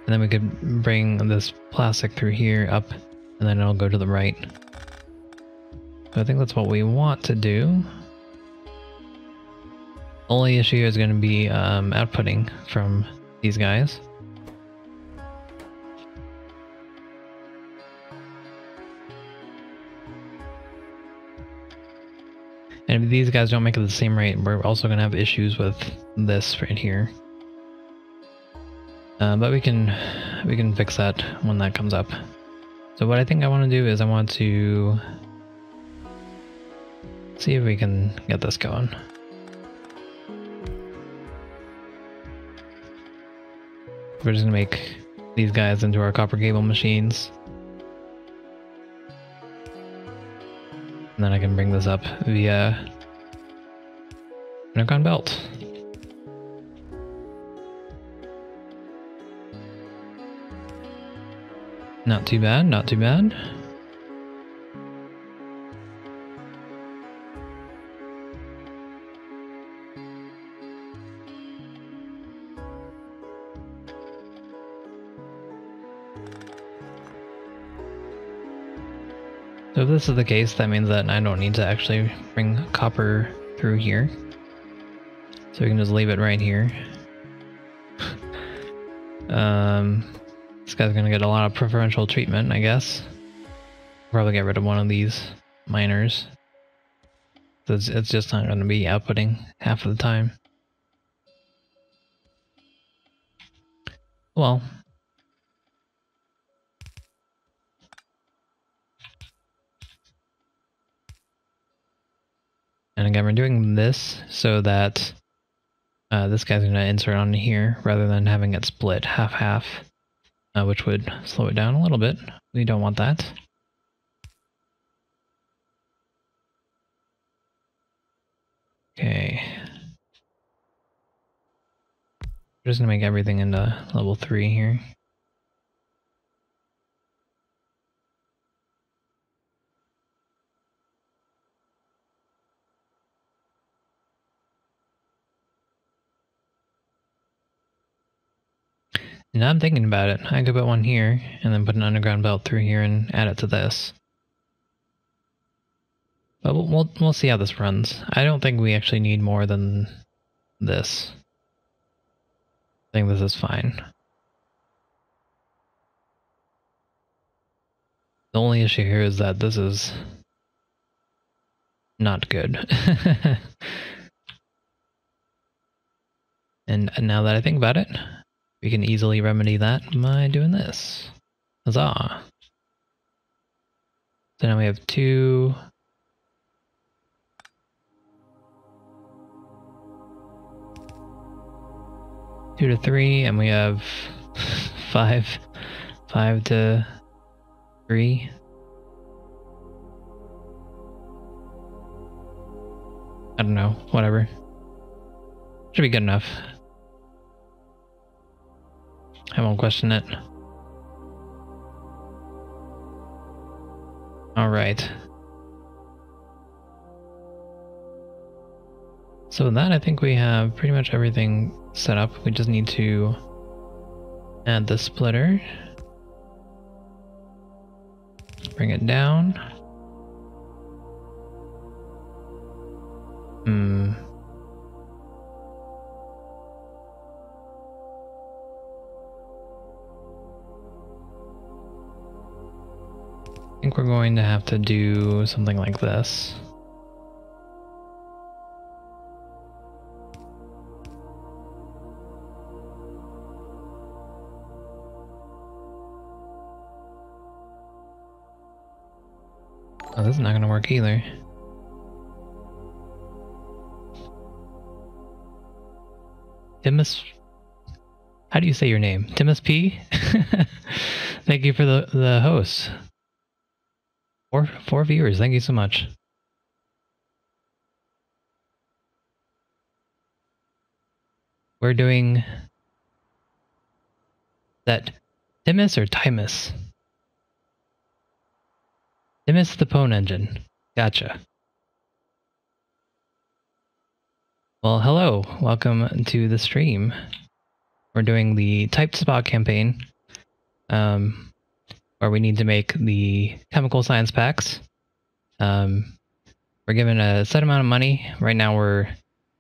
And then we could bring this plastic through here up, and then it'll go to the right. So I think that's what we want to do. The only issue is going to be outputting from these guys. And if these guys don't make it at the same rate, we're also going to have issues with this right here. But we can fix that when that comes up. So what I think I want to do is I want to see if we can get this going. We're just going to make these guys into our copper cable machines. And then I can bring this up via underground belt. Not too bad, not too bad. So if this is the case, that means that I don't need to actually bring copper through here. So we can just leave it right here. This guy's gonna get a lot of preferential treatment, I guess. Probably get rid of one of these miners. It's just not gonna be outputting half of the time. Well. And again, we're doing this so that this guy's going to insert on here rather than having it split half-half, which would slow it down a little bit. We don't want that. Okay. We're just going to make everything into level 3 here. Now I'm thinking about it. I could put one here and then put an underground belt through here and add it to this. But we'll see how this runs. I don't think we actually need more than this. I think this is fine. The only issue here is that this is not good. And now that I think about it, we can easily remedy that by doing this. Huzzah! So now we have 2... 2 to 3, and we have 5 to 3. I don't know, whatever. Should be good enough. I won't question it. Alright. So with that, I think we have pretty much everything set up. We just need to add the splitter. Bring it down. I think we're going to have to do something like this. Oh, this is not going to work either. Timus... How do you say your name? Timus P? Thank you for the host. Four viewers, thank you so much. We're doing... that Timus or Timus? Timus the Pwn Engine. Gotcha. Well, hello. Welcome to the stream. We're doing the typed spot campaign, where we need to make the chemical science packs. We're given a set amount of money. Right now we're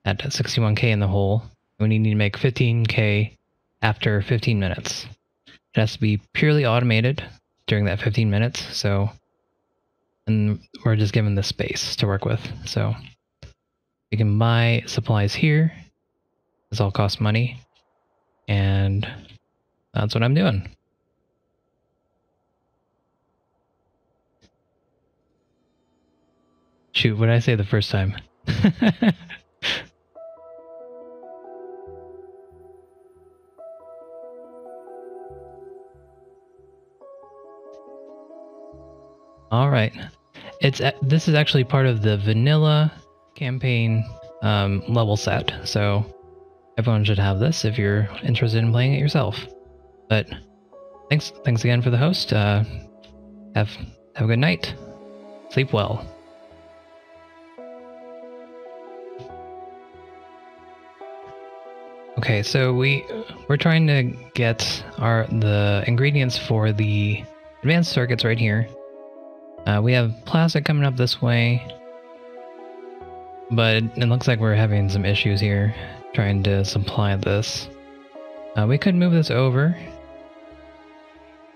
at 61k in the hole. We need to make 15k after 15 minutes. It has to be purely automated during that 15 minutes, so... And we're just given this space to work with, so... We can buy supplies here. This all costs money. And that's what I'm doing. Shoot, what did I say the first time? All right. This is actually part of the vanilla campaign level set, so everyone should have this if you're interested in playing it yourself. But thanks again for the host. Have a good night. Sleep well. Okay, so we're trying to get the ingredients for the advanced circuits right here. We have plastic coming up this way, but it looks like we're having some issues here trying to supply this. We could move this over.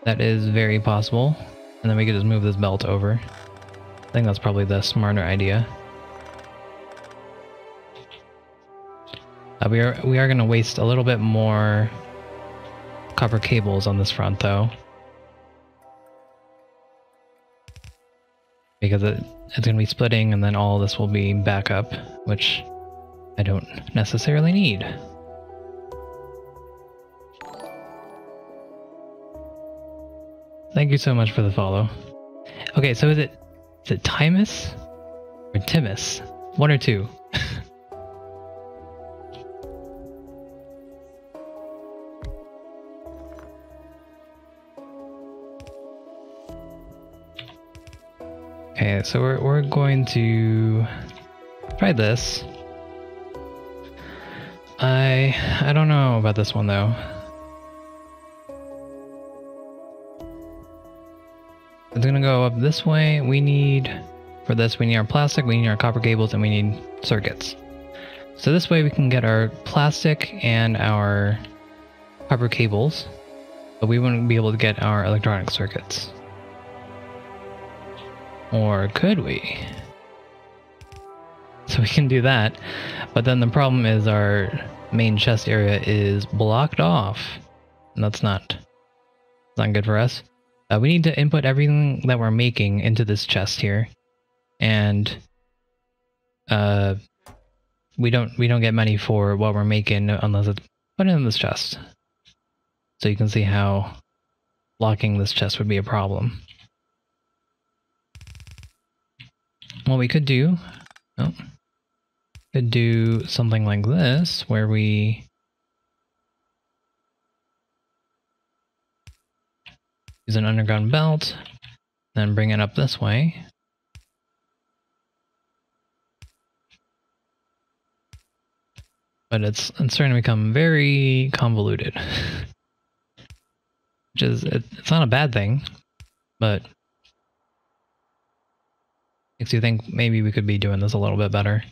That is very possible. And then we could just move this belt over. I think that's probably the smarter idea. We are going to waste a little bit more copper cables on this front though, because it's going to be splitting and then all of this will be backup, which I don't necessarily need. Thank you so much for the follow. Okay, so is it Timus or Timus? One or two? Okay, so we're going to try this. I don't know about this one though. It's gonna go up this way. We need, for this, we need our plastic, we need our copper cables, and we need circuits. So this way we can get our plastic and our copper cables, but we wouldn't be able to get our electronic circuits. Or could we? So we can do that, but then the problem is our main chest area is blocked off, and that's not good for us. We need to input everything that we're making into this chest here, and we don't get money for what we're making unless it's put in this chest. So you can see how blocking this chest would be a problem. What we could do, could do something like this, where we use an underground belt, then bring it up this way. But it's starting to become very convoluted. Which is, it's not a bad thing, but makes you think maybe we could be doing this a little bit better.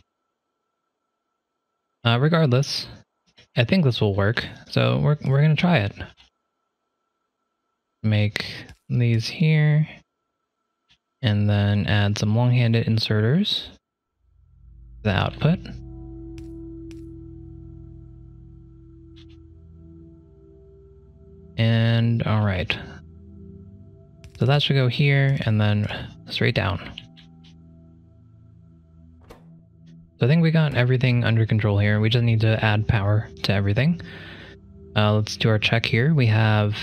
Regardless, I think this will work, so we're gonna try it. Make these here, and then add some long-handed inserters to the output. And alright. So that should go here, and then straight down. So I think we got everything under control here. We just need to add power to everything. Let's do our check here. We have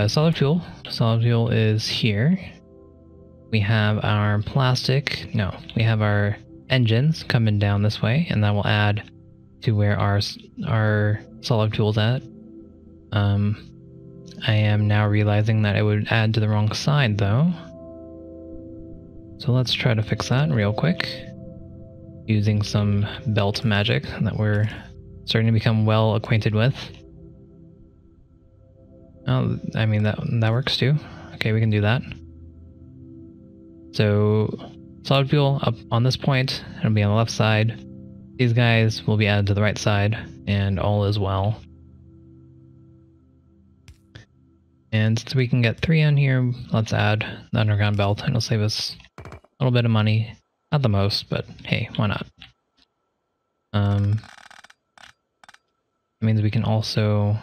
solid fuel. Solid fuel is here. We have our plastic. No, we have our engines coming down this way, and that will add to where our solid fuel's at. I am now realizing that it would add to the wrong side though. So let's try to fix that real quick using some belt magic that we're starting to become well acquainted with. Oh, I mean, that works too. Okay, we can do that. So solid fuel up on this point, it'll be on the left side. These guys will be added to the right side, and all is well. And since we can get 3 on here, let's add the underground belt, and it'll save us a little bit of money. Not the most, but hey, why not? That means we can also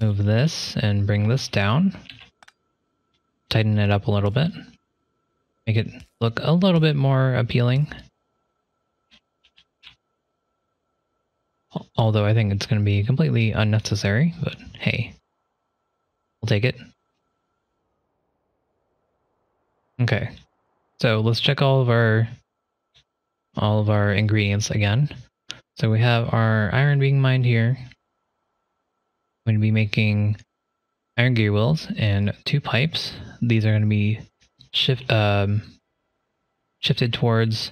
move this and bring this down. Tighten it up a little bit. Make it look a little bit more appealing. Although I think it's going to be completely unnecessary, but hey, we'll take it. Okay, so let's check all of our ingredients again. So we have our iron being mined here. I'm going to be making iron gear wheels and 2 pipes. These are going to be shifted towards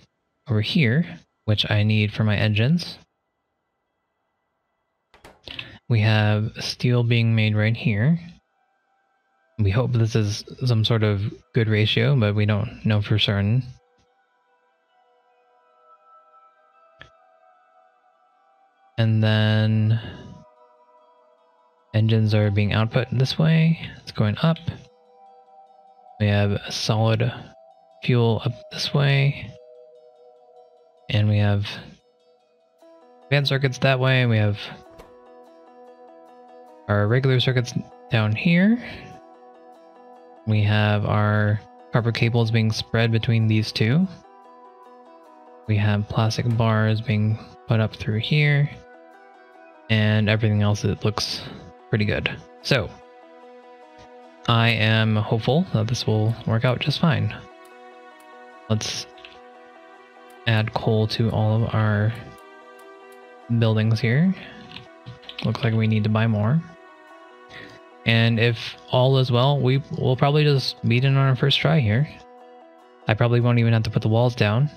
over here, which I need for my engines. We have steel being made right here. We hope this is some sort of good ratio, but we don't know for certain. And then engines are being output this way. It's going up. We have solid fuel up this way. And we have advanced circuits that way. We have our regular circuits down here. We have our copper cables being spread between these two. We have plastic bars being put up through here. And everything else, it looks pretty good. So, I am hopeful that this will work out just fine. Let's add coal to all of our buildings here. Looks like we need to buy more. And if all is well, we will probably just beat it on our first try here. I probably won't even have to put the walls down.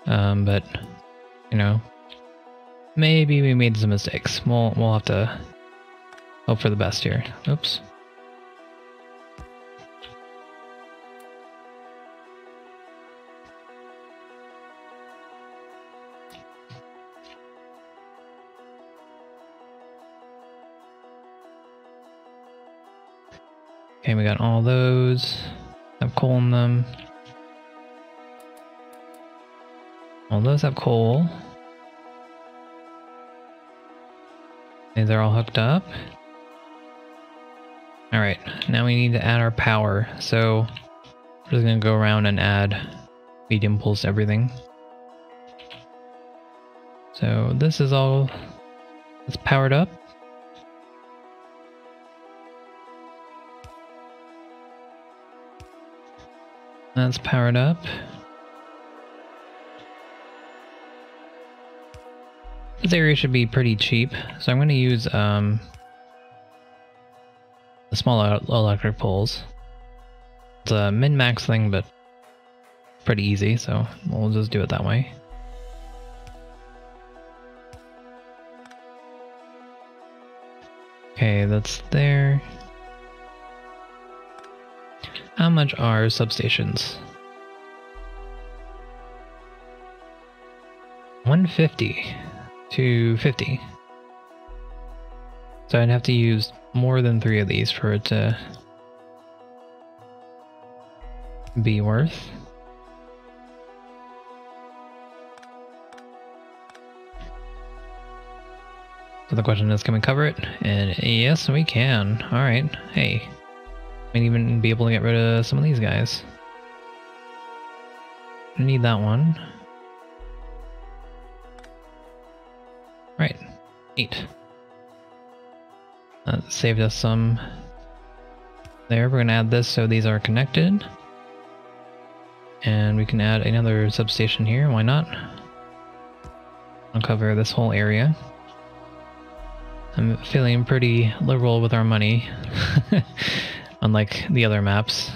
But, you know, maybe we made some mistakes. We'll have to hope for the best here. Oops. Okay, we got all those. Have coal in them. All those have coal. These are all hooked up. Alright, now we need to add our power. So we're just gonna go around and add medium pulse to everything. So this is all, it's powered up. That's powered up. This area should be pretty cheap, so I'm going to use the small electric poles. It's a min-max thing, but pretty easy, so we'll just do it that way. Okay, that's there. How much are substations? 150 to 50. So I'd have to use more than 3 of these for it to be worth. So the question is, can we cover it? And yes, we can. Alright, hey. Might even be able to get rid of some of these guys. I need that one. Right, 8. That saved us some there. We're gonna add this so these are connected. And we can add another substation here, why not? I'll cover this whole area. I'm feeling pretty liberal with our money. Unlike the other maps.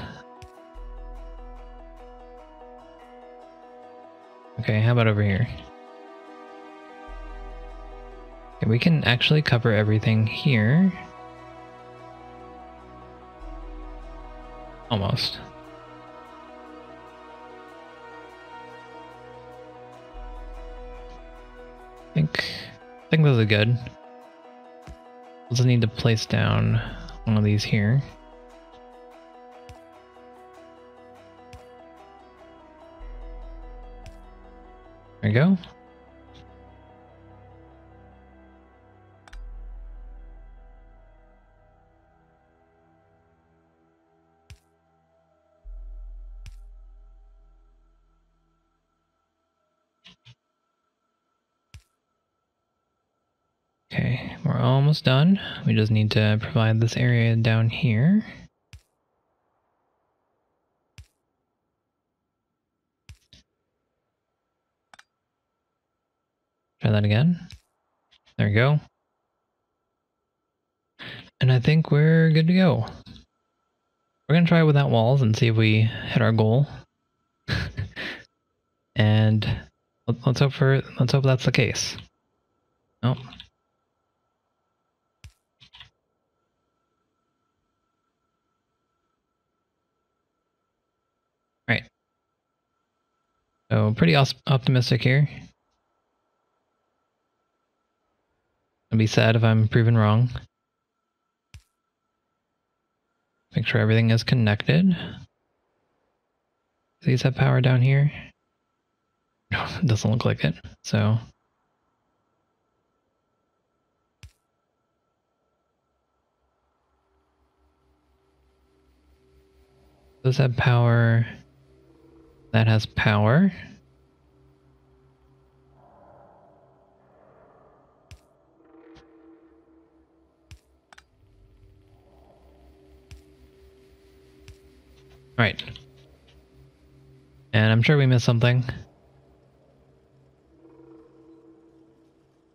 Okay, how about over here? Okay, we can actually cover everything here. Almost. I think those are good. We'll just need to place down one of these here. There we go. Okay, we're almost done. We just need to provide this area down here. Try that again. There we go. And I think we're good to go. We're gonna try without walls and see if we hit our goal. And let's hope that's the case. Oh. So pretty optimistic here. I'd be sad if I'm proven wrong. Make sure everything is connected. These have power down here. No, it doesn't look like it. So those have power. That has power. Right. And I'm sure we missed something.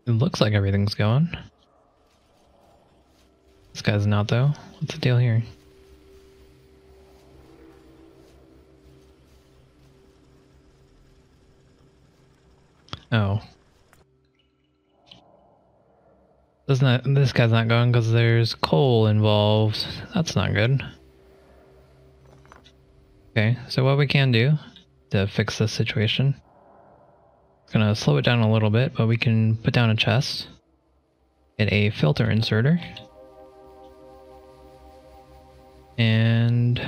It looks like everything's going. This guy's not though. What's the deal here? Oh. This guy's not going because there's coal involved. That's not good. Okay, so what we can do to fix this situation, it's gonna slow it down a little bit, but we can put down a chest, get a filter inserter, and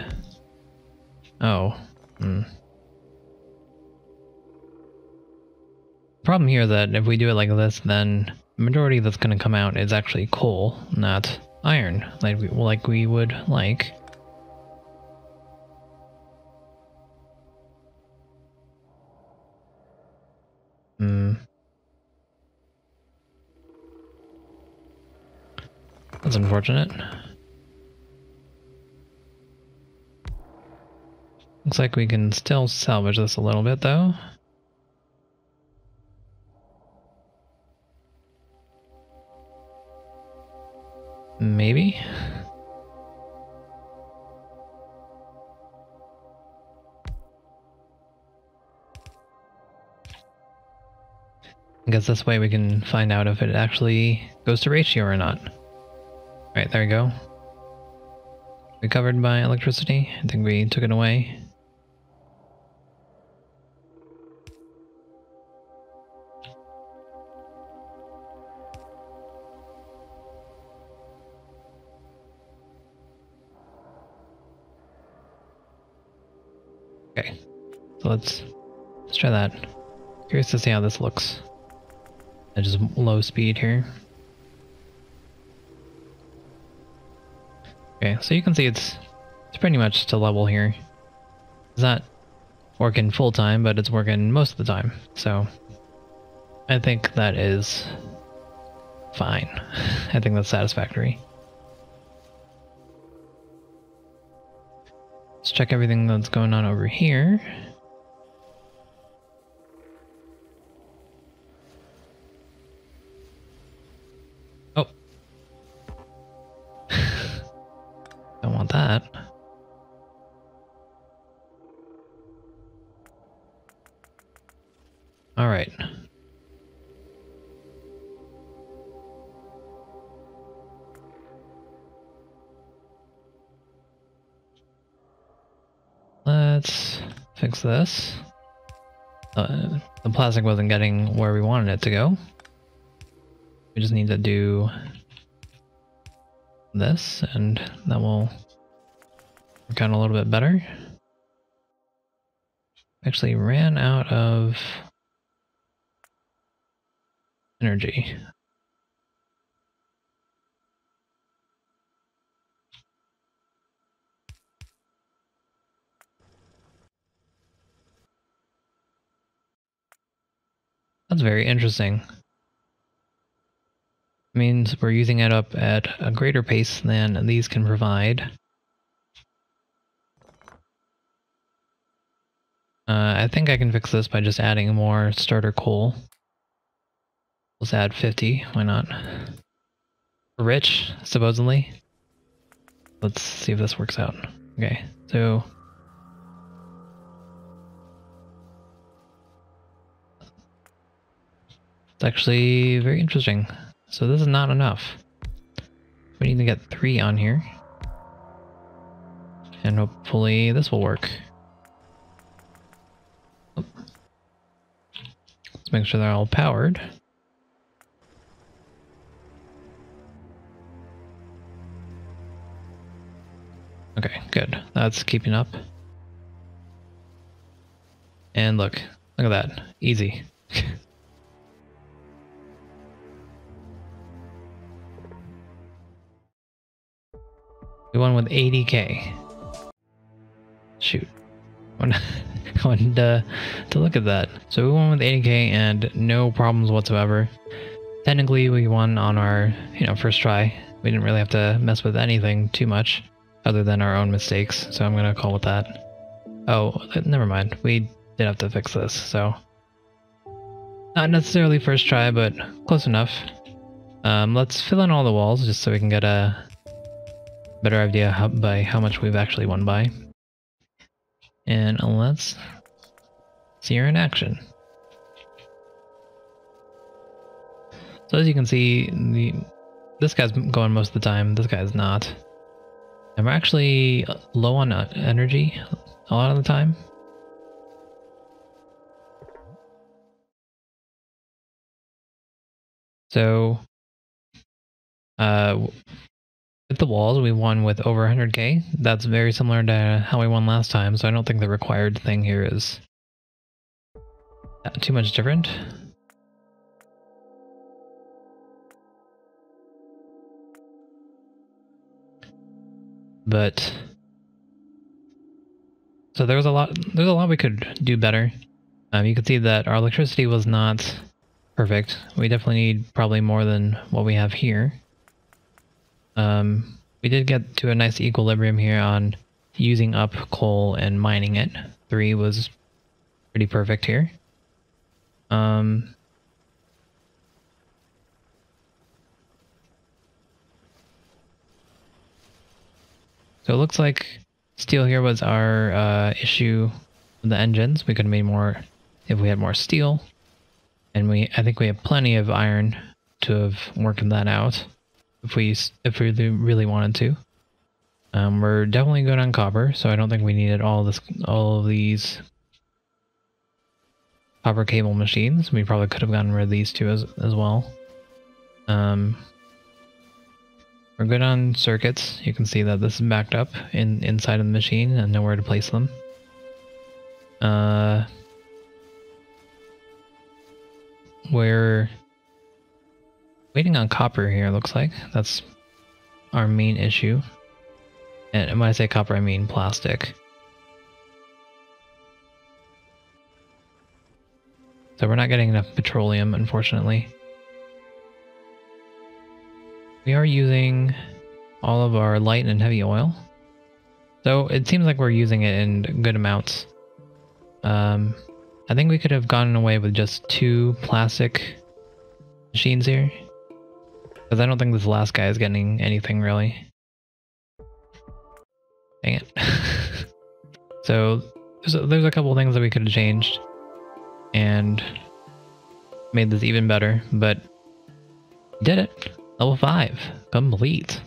Problem here is that if we do it like this, then the majority that's gonna come out is actually coal, not iron, like we would like. That's unfortunate. Looks like we can still salvage this a little bit though. Maybe? I guess this way we can find out if it actually goes to ratio or not. Alright, there we go. Recovered by electricity. I think we took it away. Okay, so let's try that. Curious to see how this looks. At just low speed here. Okay, so you can see it's pretty much to level here. It's not working full time, but it's working most of the time. So I think that is fine. I think that's satisfactory. Let's check everything that's going on over here. Oh. Don't want that. All right. Let's fix this. The plastic wasn't getting where we wanted it to go. We just need to do this, and that will work out a little bit better. Actually ran out of energy. That's very interesting. It means we're using it up at a greater pace than these can provide. I think I can fix this by just adding more starter coal. Let's add 50, why not? Rich, supposedly. Let's see if this works out. Okay, so it's actually very interesting. So this is not enough. We need to get 3 on here. And hopefully this will work. Oh, Let's make sure they're all powered. Okay, good. That's keeping up. And look at that. Easy. We won with 80k. Shoot. I wanted to look at that. So we won with 80k and no problems whatsoever. Technically, we won on our, first try. We didn't really have to mess with anything too much other than our own mistakes. So I'm going to call it that. Oh, never mind. We did have to fix this, so not necessarily first try, but close enough. Let's fill in all the walls just so we can get a better idea by how much we've actually won by. And let's see her in action. So as you can see, this guy's going most of the time, this guy's not. And we're actually low on energy a lot of the time. So, with the walls, we won with over 100k. That's very similar to how we won last time, so I don't think the required thing here is too much different. But so there's a lot we could do better. You can see that our electricity was not perfect. We definitely need probably more than what we have here. We did get to a nice equilibrium here on using up coal and mining it. 3 was pretty perfect here. So it looks like steel here was our issue with the engines. We could have made more if we had more steel. And I think we have plenty of iron to have worked that out if we really wanted to. We're definitely good on copper, so I don't think we needed all of these copper cable machines. We probably could have gotten rid of these two as well. We're good on circuits. You can see that this is backed up inside of the machine and nowhere to place them. We're waiting on copper here, looks like. That's our main issue. And when I say copper, I mean plastic. So we're not getting enough petroleum, unfortunately. We are using all of our light and heavy oil. So it seems like we're using it in good amounts. I think we could have gotten away with just 2 plastic machines here. Because I don't think this last guy is getting anything really. Dang it. So there's a couple things that we could have changed and made this even better, but we did it. Level 5 complete.